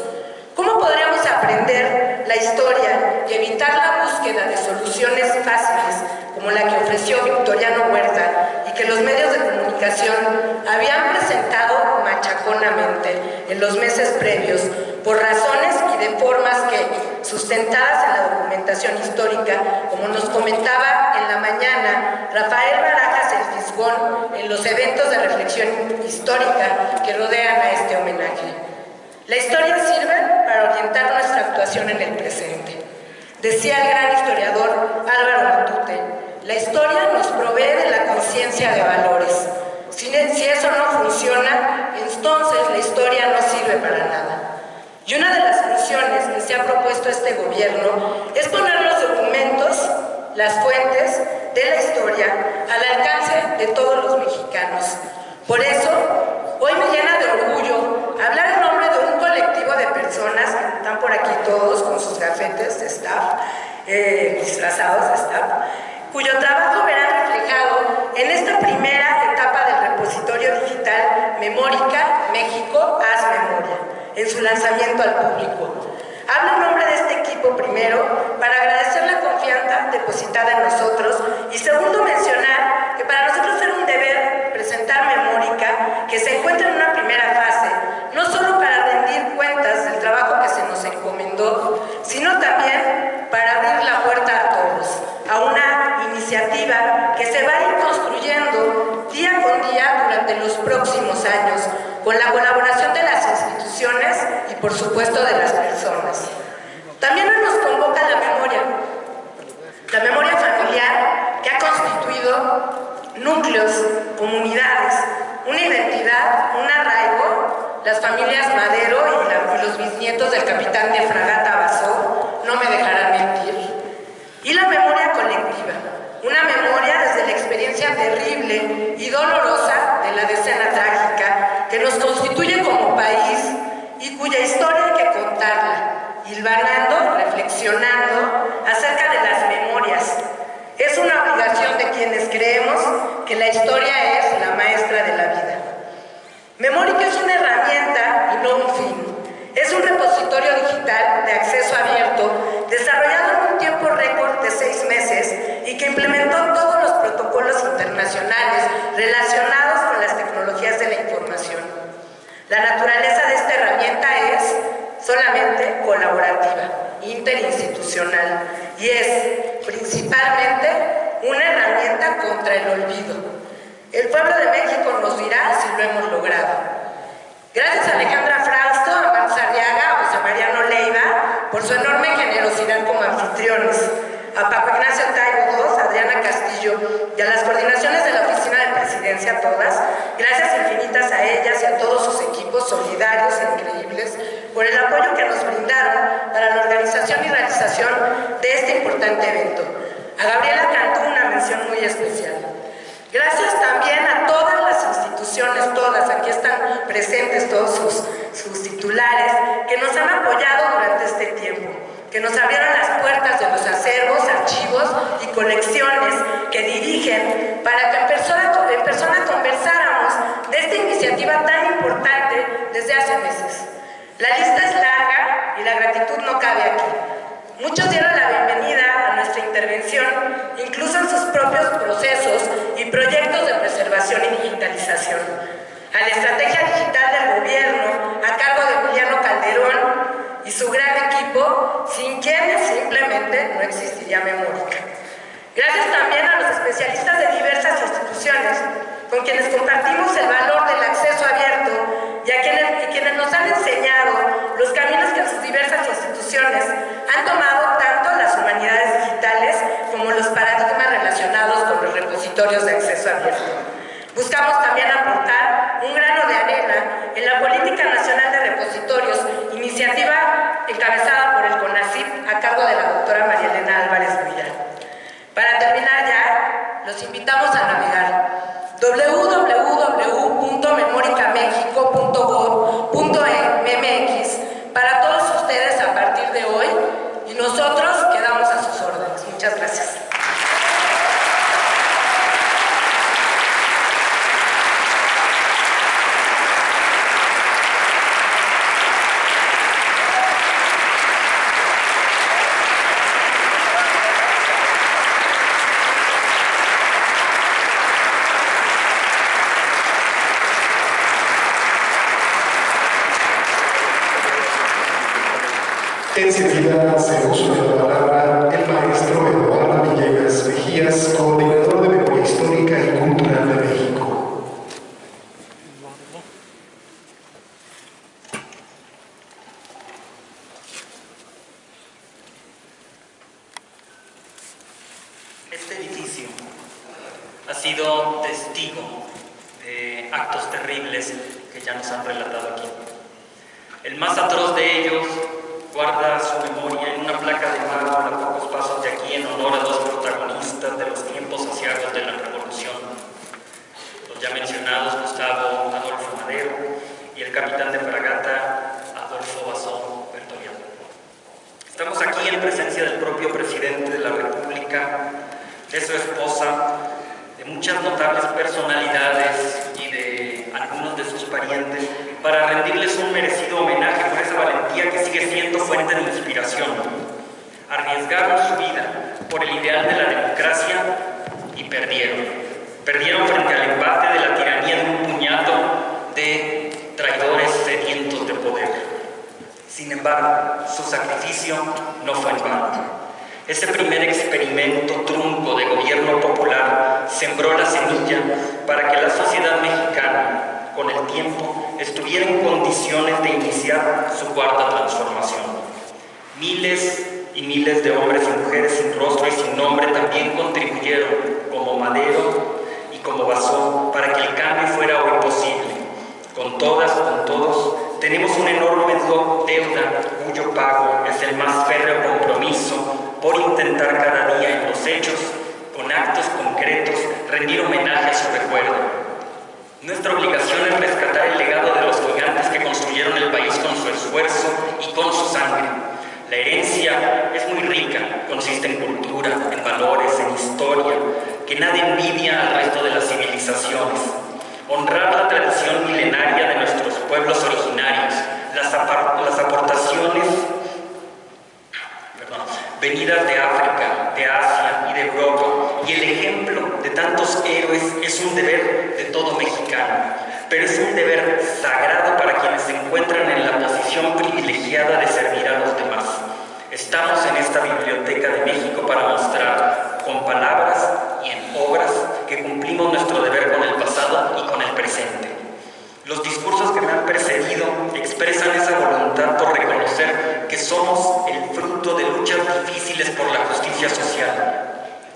¿Cómo podríamos aprender la historia y evitar la búsqueda de soluciones fáciles como la que ofreció Victoriano Huerta y que los medios de comunicación habían presentado machaconamente en los meses previos por razones y de formas que, sustentadas en la documentación histórica, como nos comentaba en la mañana Rafael Barajas el Fisgón en los eventos de reflexión histórica que rodean a este homenaje? La historia sirve para orientar nuestra actuación en el presente. Decía el gran historiador Álvaro Matute: la historia nos provee de la conciencia de valores. Si eso no funciona, entonces la historia no sirve para nada. Y una de las funciones que se ha propuesto este gobierno es poner los documentos, las fuentes de la historia al alcance de todos los mexicanos. Por eso, hoy me llena de orgullo hablar en nombre de un colectivo de personas que están por aquí todos con sus gafetes de staff, disfrazados de staff, cuyo trabajo verá reflejado en esta primera etapa del repositorio digital Memórica México Haz Memoria, en su lanzamiento al público. Hablo en nombre de este equipo primero para agradecer la confianza depositada en nosotros y segundo mencionar que para nosotros era un deber presentar Memórica, que se encuentra en una primera fase, no solo para rendir cuentas del trabajo que se nos encomendó, sino también para abrir la puerta día durante los próximos años, con la colaboración de las instituciones y por supuesto de las personas. También hoy nos convoca la memoria familiar que ha constituido núcleos, comunidades, una identidad, un arraigo. Las familias Madero y los bisnietos del capitán de fragata Basó no me dejarán mentir. Y la memoria colectiva, una memoria desde la experiencia terrible y dolorosa de la decena trágica que nos constituye como país y cuya historia hay que contarla, hilvanando, reflexionando acerca de las memorias. Es una obligación de quienes creemos que la historia es la maestra de la vida. Memórica es una herramienta y no un fin. Es un repositorio digital de acceso abierto desarrollado en un tiempo récord de 6 meses y que implementó todos los protocolos internacionales relacionados con las tecnologías de la información. La naturaleza de esta herramienta es solamente colaborativa, interinstitucional y es principalmente una herramienta contra el olvido. El pueblo de México nos dirá si lo hemos logrado. Gracias a Alejandra Frausto, a Marx Arriaga, a José Mariano Leiva, por su enorme generosidad como anfitriones, a Paco Ignacio Taibo II, a Adriana Castillo y a las coordinaciones de la Oficina de Presidencia, todas, gracias infinitas a ellas y a todos sus equipos solidarios e increíbles por el apoyo que nos brindaron para la organización y realización de este importante evento. A Gabriela Cantú, una mención muy especial. Gracias también a todas las instituciones, todas, aquí están presentes todos sus titulares, que nos han apoyado durante este tiempo, que nos abrieron las puertas de los acervos, archivos y colecciones que dirigen para que en persona conversáramos de esta iniciativa tan importante desde hace meses. La lista es larga y la gratitud no cabe aquí. Muchos dieron la bienvenida a nuestra intervención, incluso en sus propios procesos y proyectos de preservación y digitalización. A la estrategia digital del gobierno, a cargo de Emiliano Calderón y su gran equipo, sin quienes simplemente no existiría Memórica. Gracias también a los especialistas de diversas instituciones, con quienes compartimos el valor del acceso abierto y quienes nos han enseñado los caminos que en sus diversas instituciones han tomado tanto las humanidades digitales como los paradigmas relacionados con los repositorios de acceso abierto. Buscamos también aportar un grano de arena en la Política Nacional de Repositorios, iniciativa encabezada por el CONACYT a cargo de la doctora María Elena Álvarez Villar. Para terminar ya, los invitamos a navegar www.memoricamexico.gov.mx para todos ustedes a partir de hoy y nosotros quedamos a sus órdenes. Muchas gracias. Enseguida hace uso de la palabra el maestro Eduardo Villegas Mejías, coordinador de Memoria Histórica y Cultural de México. Este edificio ha sido testigo de actos terribles que ya nos han relatado aquí. El más atroz de ellos guarda su memoria en una placa de mármol a pocos pasos de aquí en honor a dos protagonistas de los tiempos aciagos de la Revolución, los ya mencionados Gustavo Adolfo Madero y el capitán de fragata Adolfo Basó Bertoliano. Estamos aquí en presencia del propio presidente de la República, de su esposa, de muchas notables personalidades y de algunos de sus parientes, para rendirles un merecido homenaje por esa valentía que sigue siendo fuente de inspiración. Arriesgaron su vida por el ideal de la democracia y perdieron. Perdieron frente al embate de la tiranía de un puñado de traidores sedientos de poder. Sin embargo, su sacrificio no fue en vano. Ese primer experimento trunco de gobierno popular sembró la semilla para que la sociedad mexicana, con el tiempo, estuviera en condiciones de iniciar su cuarta transformación. Miles y miles de hombres y mujeres sin rostro y sin nombre también contribuyeron, como Madero y como Basó, para que el cambio fuera hoy posible. Con todas, con todos, tenemos una enorme deuda cuyo pago es el más férreo compromiso por intentar cada día en los hechos, con actos concretos, rendir homenaje a su recuerdo. Nuestra obligación es rescatar el legado de los gigantes que construyeron el país con su esfuerzo y con su sangre. La herencia es muy rica, consiste en cultura, en valores, en historia, que nada envidia al resto de las civilizaciones. Honrar la tradición milenaria de nuestros pueblos originarios, las aportaciones venidas de África, de Asia y de Europa, y el ejemplo de tantos héroes es un deber de todo mexicano, pero es un deber sagrado para quienes se encuentran en la posición privilegiada de servir a los demás. Estamos en esta Biblioteca de México para mostrar con palabras y en obras que cumplimos nuestro deber con el pasado y con el presente. Los discursos que me han precedido expresan esa voluntad por reconocer que somos el fruto de luchas difíciles por la justicia social.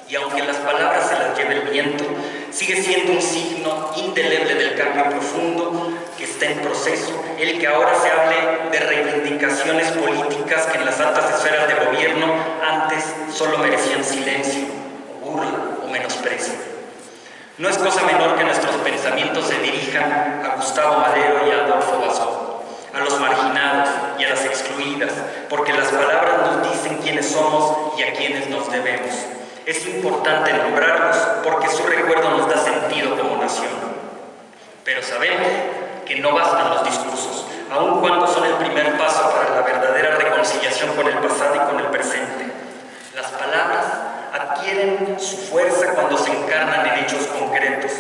Y aunque las palabras se las lleve el viento, sigue siendo un signo indeleble del cambio profundo que está en proceso, el que ahora se hable de reivindicaciones políticas que en las altas esferas de gobierno antes solo merecían silencio, o burla o menosprecio. No es cosa menor que nuestros pensamientos se dirijan a Gustavo Madero y a Adolfo Basó, a los marginados y a las excluidas, porque las palabras nos dicen quiénes somos y a quiénes nos debemos. Es importante nombrarlos porque su recuerdo nos da sentido como nación. Pero sabemos que no bastan los discursos, aun cuando son el primer paso para la verdadera reconciliación con el pasado y con el presente. Las palabras adquieren su fuerza cuando se encarnan en hechos concretos.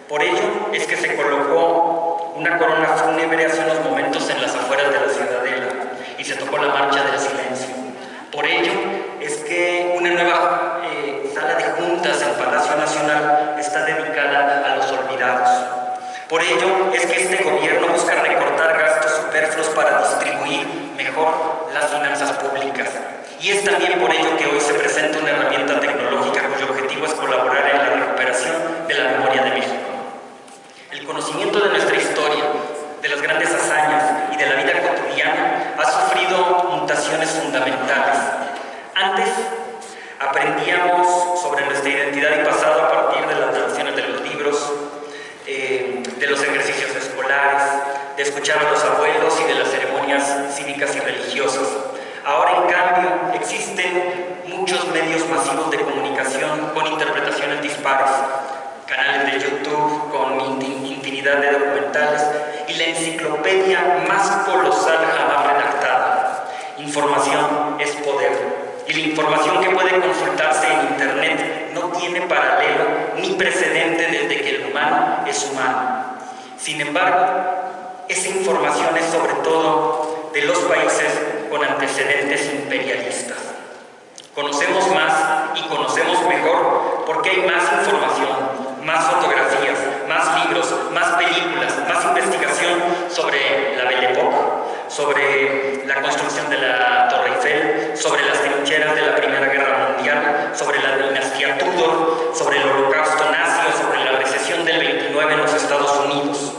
Por ello es que se colocó una corona fúnebre hace unos momentos en las afueras de la Ciudadela y se tocó la marcha del silencio. Por ello es que una nueva sala de juntas en Palacio Nacional está dedicada a los olvidados. Por ello es que este gobierno busca recortar gastos superfluos para distribuir mejor las finanzas públicas. Y es también por ello que hoy se presenta una herramienta tecnológica cuyo objetivo es colaborar en la recuperación de la memoria de México. El conocimiento de nuestra historia, de las grandes hazañas y de la vida cotidiana ha sufrido mutaciones fundamentales. Antes aprendíamos sobre nuestra identidad y pasado a partir de las narraciones de los libros, de los ejercicios escolares, de escuchar a los abuelos y de las ceremonias cívicas y religiosas. Ahora, en cambio, existen muchos medios masivos de comunicación con interpretaciones dispares, canales de YouTube con infinidad de documentales y la enciclopedia más colosal jamás redactada. Información es poder. Y la información que puede consultarse en Internet no tiene paralelo ni precedente desde que el humano es humano. Sin embargo, esa información es sobre todo de los países con antecedentes imperialistas. Conocemos más y conocemos mejor porque hay más información, más fotografías, más libros, más películas, más investigación sobre la Belle Époque, sobre la construcción de la Torre Eiffel, sobre las trincheras de la Primera Guerra Mundial, sobre la dinastía Tudor, sobre el Holocausto nazi o sobre la recesión del 29 en los Estados Unidos.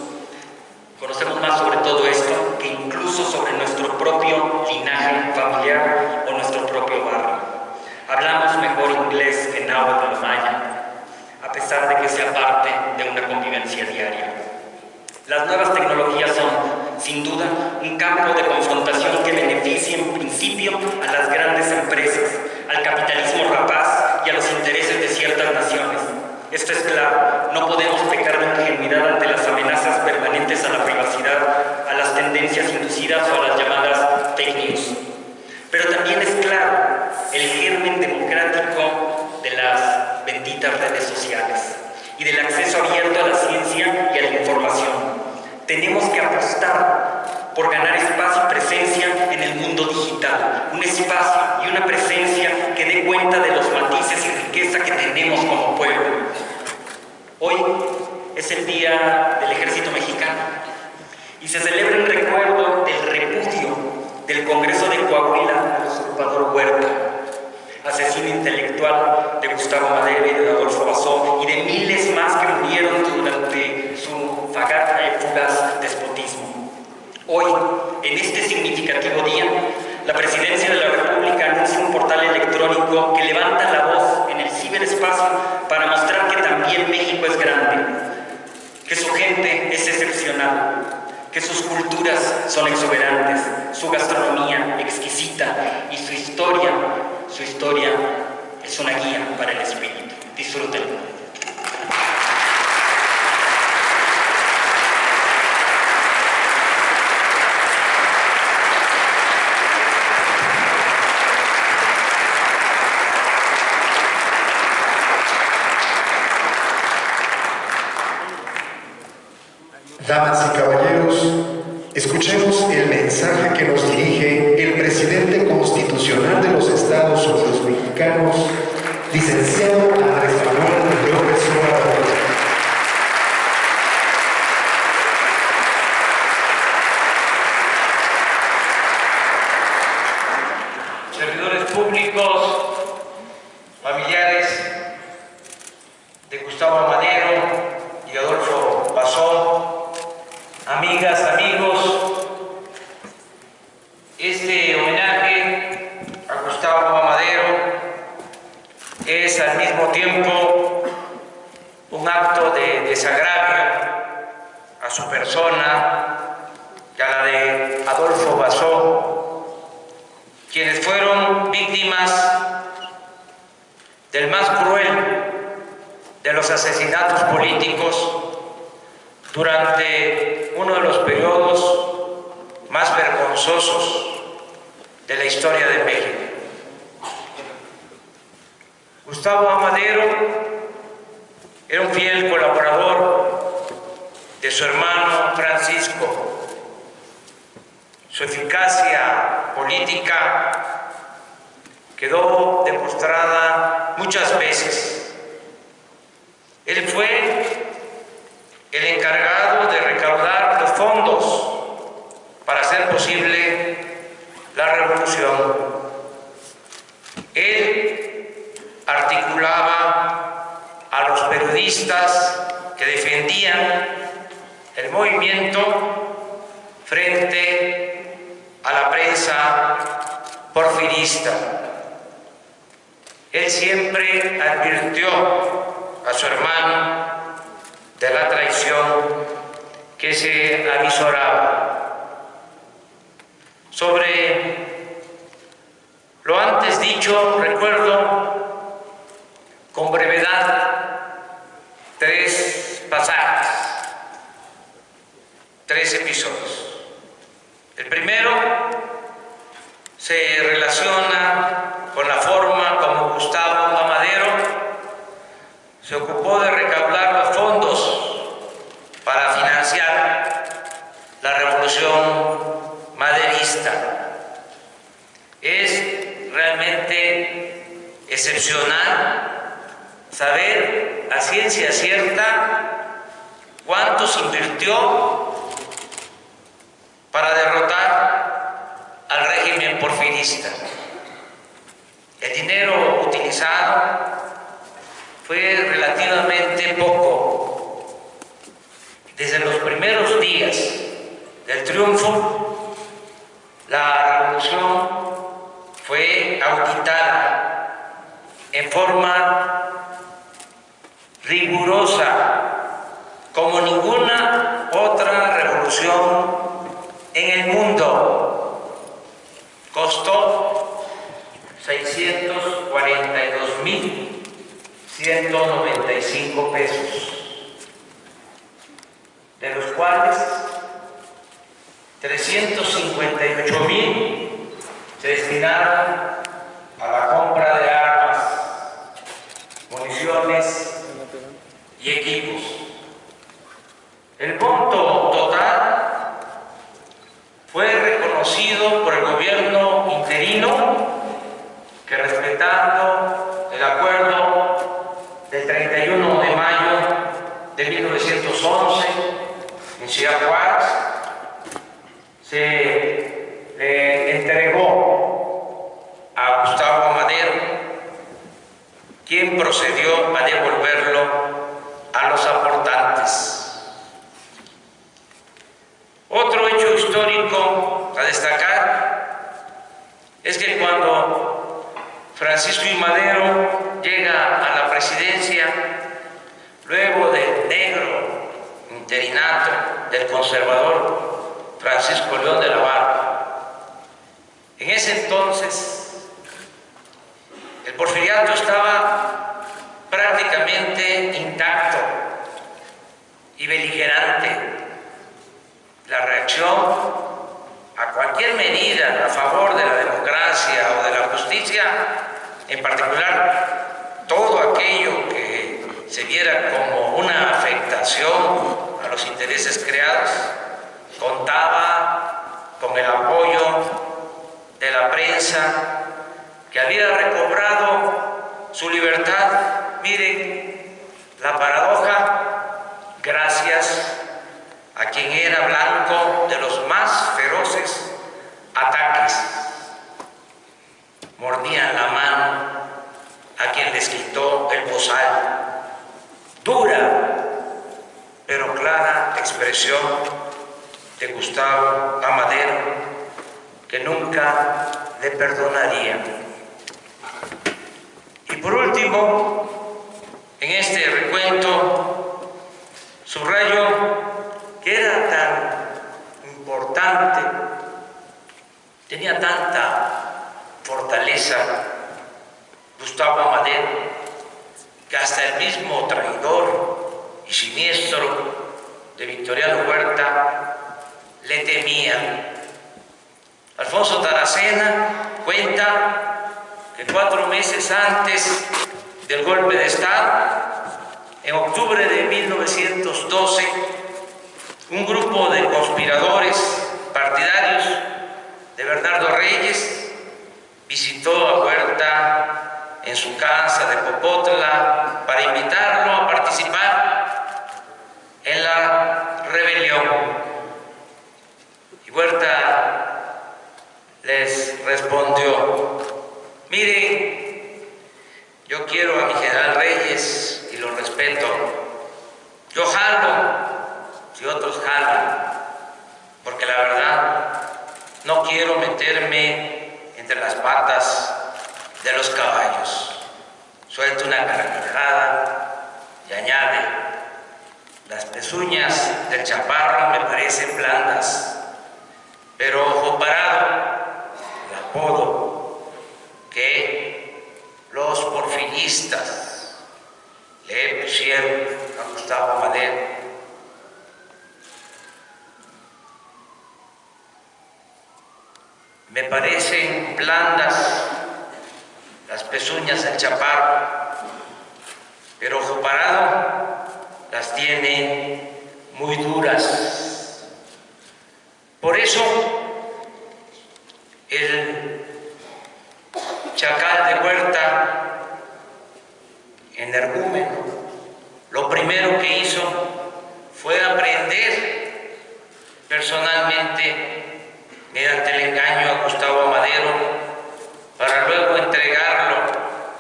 Conocemos más sobre todo esto que incluso sobre nuestro propio linaje familiar o nuestro propio barrio. Hablamos mejor inglés que náhuatl o maya, a pesar de que sea parte de una convivencia diaria. Las nuevas tecnologías son, sin duda, un campo de confrontación que beneficia en principio a las grandes empresas, al capitalismo rapaz y a los intereses de ciertas naciones. Esto es claro, no podemos pecar de ingenuidad ante las amenazas permanentes a la privacidad, a las tendencias inducidas o a las llamadas fake news. Pero también es claro el germen democrático de las benditas redes sociales y del acceso abierto a la ciencia y a la información. Tenemos que apostar por ganar espacio y presencia en el mundo digital, un espacio y una presencia que dé cuenta defensa que tenemos como pueblo. Hoy es el Día del Ejército Mexicano y se celebra en recuerdo del repudio del Congreso de Coahuila al usurpador Huerta, asesino intelectual de Gustavo Madero y de Adolfo Basó y de miles más que murieron durante su fugaz despotismo. Hoy, en este significativo día, la Presidencia de la República anuncia un portal electrónico que levanta la voz en el ciberespacio para mostrar que también México es grande, que su gente es excepcional, que sus culturas son exuberantes, su gastronomía exquisita y su historia es una guía para el espíritu. Disfrútenlo. Damas y caballeros, escuchemos el mensaje que nos dirige el presidente constitucional de los Estados Unidos mexicanos, licenciado Andrés Manuel López Obrador. Servidores públicos, familiares de Gustavo Madero y Adolfo Basó, amigas, amigos, este homenaje a Gustavo Madero es al mismo tiempo un acto de desagravio a su persona y a la de Adolfo Basó, quienes fueron víctimas del más cruel de los asesinatos políticos durante uno de los periodos más vergonzosos de la historia de México. Gustavo Madero era un fiel colaborador de su hermano Francisco. Su eficacia política quedó demostrada muchas veces. Él fue el encargado de recaudar los fondos para hacer posible la revolución. Él articulaba a los periodistas que defendían el movimiento frente a la prensa porfirista. Él siempre advirtió a su hermano de la traición que se avisoraba. Sobre lo antes dicho, recuerdo con brevedad 3 pasajes, 3 episodios. El primero se relaciona con la forma como Gustavo Madero se ocupó de recaudar los fondos para financiar la revolución maderista. Es realmente excepcional saber a ciencia cierta cuánto se invirtió para derrotar al régimen porfirista. El dinero utilizado fue relativamente poco. Desde los primeros días del triunfo, la revolución fue auditada en forma rigurosa, como ninguna otra revolución en el mundo. Costó 642,195 pesos, de los cuales 358,000 se destinaron a la compra de armas, municiones y equipos. El monto total fue reconocido por el gobierno interino, que respetando el acuerdo 1911 en Ciudad Juárez se le entregó a Gustavo Amadero, quien procedió a devolverlo a los aportantes. Otro hecho histórico a destacar es que cuando Francisco I. Madero llega a la presidencia, luego del negro interinato del conservador Francisco León de la Barca, en ese entonces el porfiriato estaba prácticamente intacto y beligerante. La reacción a cualquier medida a favor de la democracia o de la justicia, en particular todo aquello que se viera como una afectación a los intereses creados, contaba con el apoyo de la prensa, que había recobrado su libertad. Miren la paradoja, gracias a quien era blanco de los más feroces ataques. Mordían la mano a quien les quitó el bozal. Dura pero clara expresión de Gustavo Amadero, que nunca le perdonaría. Y por último, en este recuento, subrayo que era tan importante, tenía tanta fortaleza Gustavo Amadero, que hasta el mismo traidor y siniestro de Victoriano Huerta le temía. Alfonso Taracena cuenta que 4 meses antes del golpe de Estado, en octubre de 1912, un grupo de conspiradores partidarios de Bernardo Reyes visitó a Huerta en su casa de Popotla para invitarlo a participar en la rebelión. Y Huerta les respondió: miren, yo quiero a mi general Reyes y lo respeto. Yo jalo si otros jalan, porque la verdad no quiero meterme entre las patas de los caballos. Suelta una carcajada y añade: las pezuñas del chaparro me parecen blandas, pero ojo parado, el apodo que los porfiristas le pusieron a Gustavo Amadero. Me parecen blandas las pezuñas del chaparro, pero ojo parado las tiene muy duras. Por eso el chacal de Huerta, energúmeno, lo primero que hizo fue aprender personalmente, mediante el engaño, a Gustavo Amadero, para luego entregarlo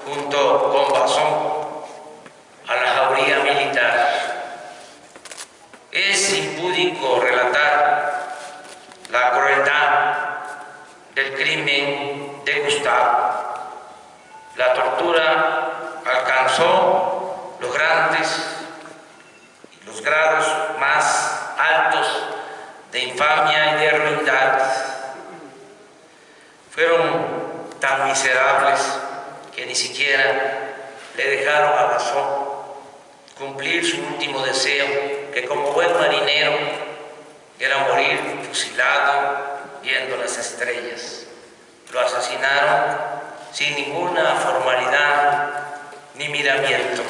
junto con Bazón a la jauría militar. Es impúdico relatar la crueldad del crimen de Gustavo. La tortura alcanzó los grandes y los grados más altos de infamia y de ruindad. Fueron tan miserables que ni siquiera le dejaron a Bazón cumplir su último deseo, que como buen marinero era morir fusilado viendo las estrellas. Lo asesinaron sin ninguna formalidad ni miramiento.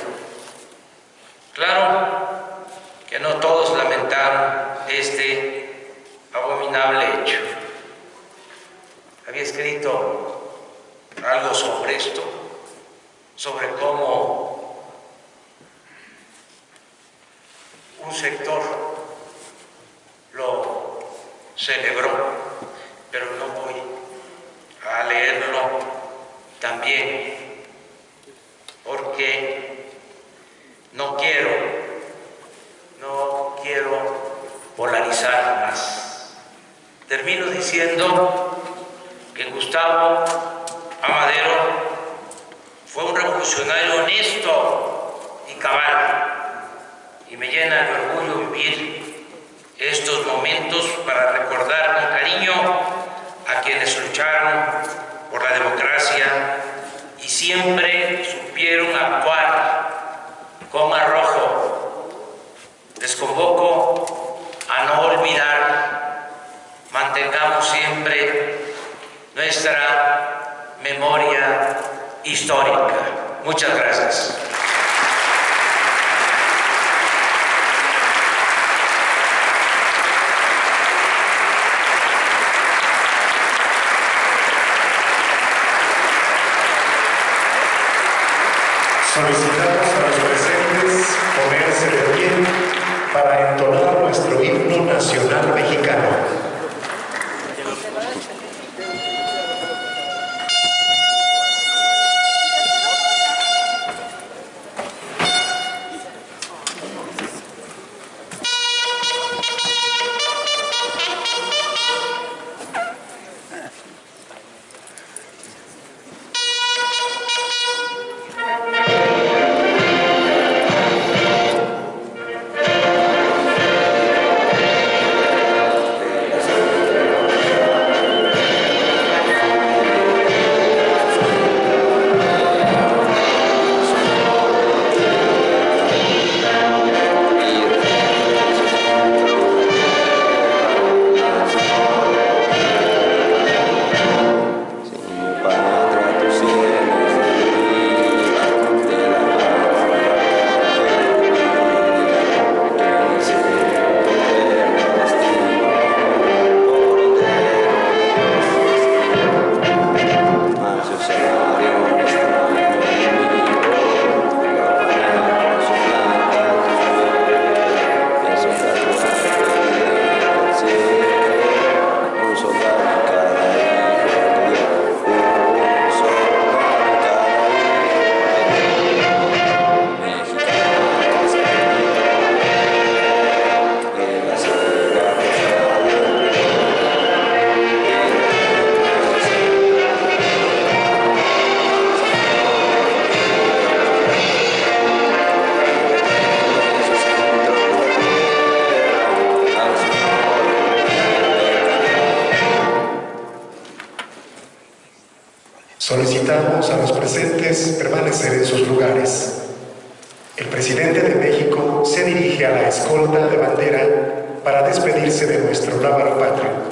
Claro que no todos lamentaron este abominable hecho. Había escrito algo sobre esto, sobre cómo un sector celebró, pero no voy a leerlo también porque no quiero polarizar más. Termino diciendo que Gustavo Amadero fue un revolucionario honesto y cabal, y me llena de orgullo vivir estos momentos para recordar con cariño a quienes lucharon por la democracia y siempre supieron actuar con arrojo. Les convoco a no olvidar, mantengamos siempre nuestra memoria histórica. Muchas gracias. Solicitamos a los presentes ponerse de pie para entonar nuestro himno nacional mexicano. Solicitamos a los presentes permanecer en sus lugares. El presidente de México se dirige a la escolta de bandera para despedirse de nuestro lábaro patrio.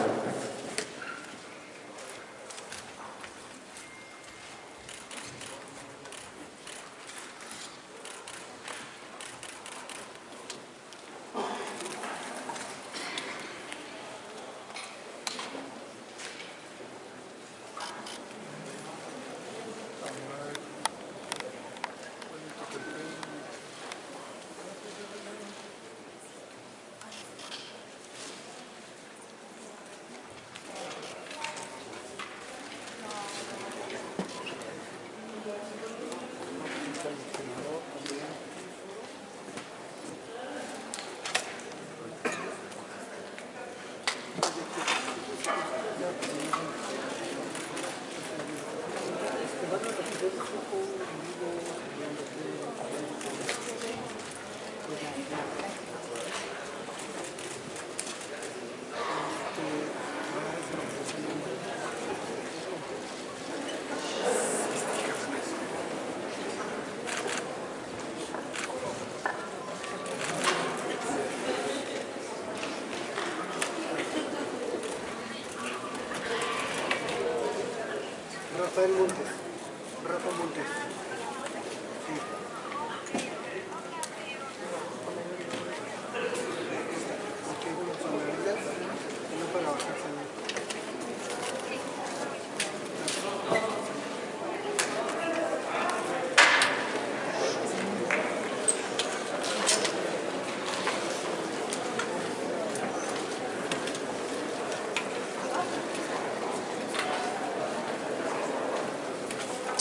Rafael Montes. Rafa Montes. Sí. Aquí hay una sonoridad, no para bajarse.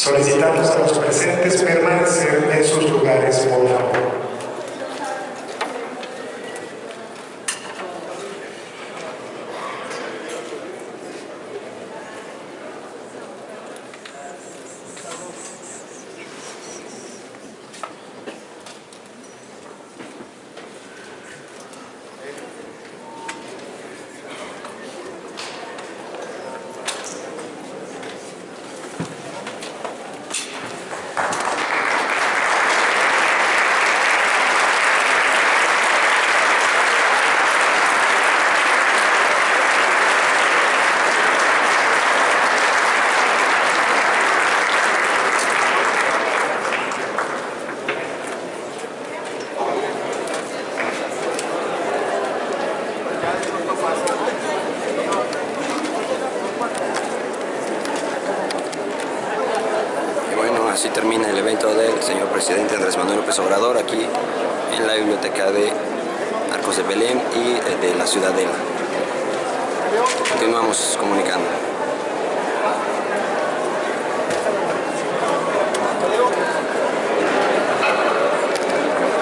Solicitamos a los presentes permanecer en sus lugares, por favor. Así termina el evento del señor presidente Andrés Manuel López Obrador aquí en la biblioteca de Arcos de Belén y de la Ciudadela. Continuamos comunicando.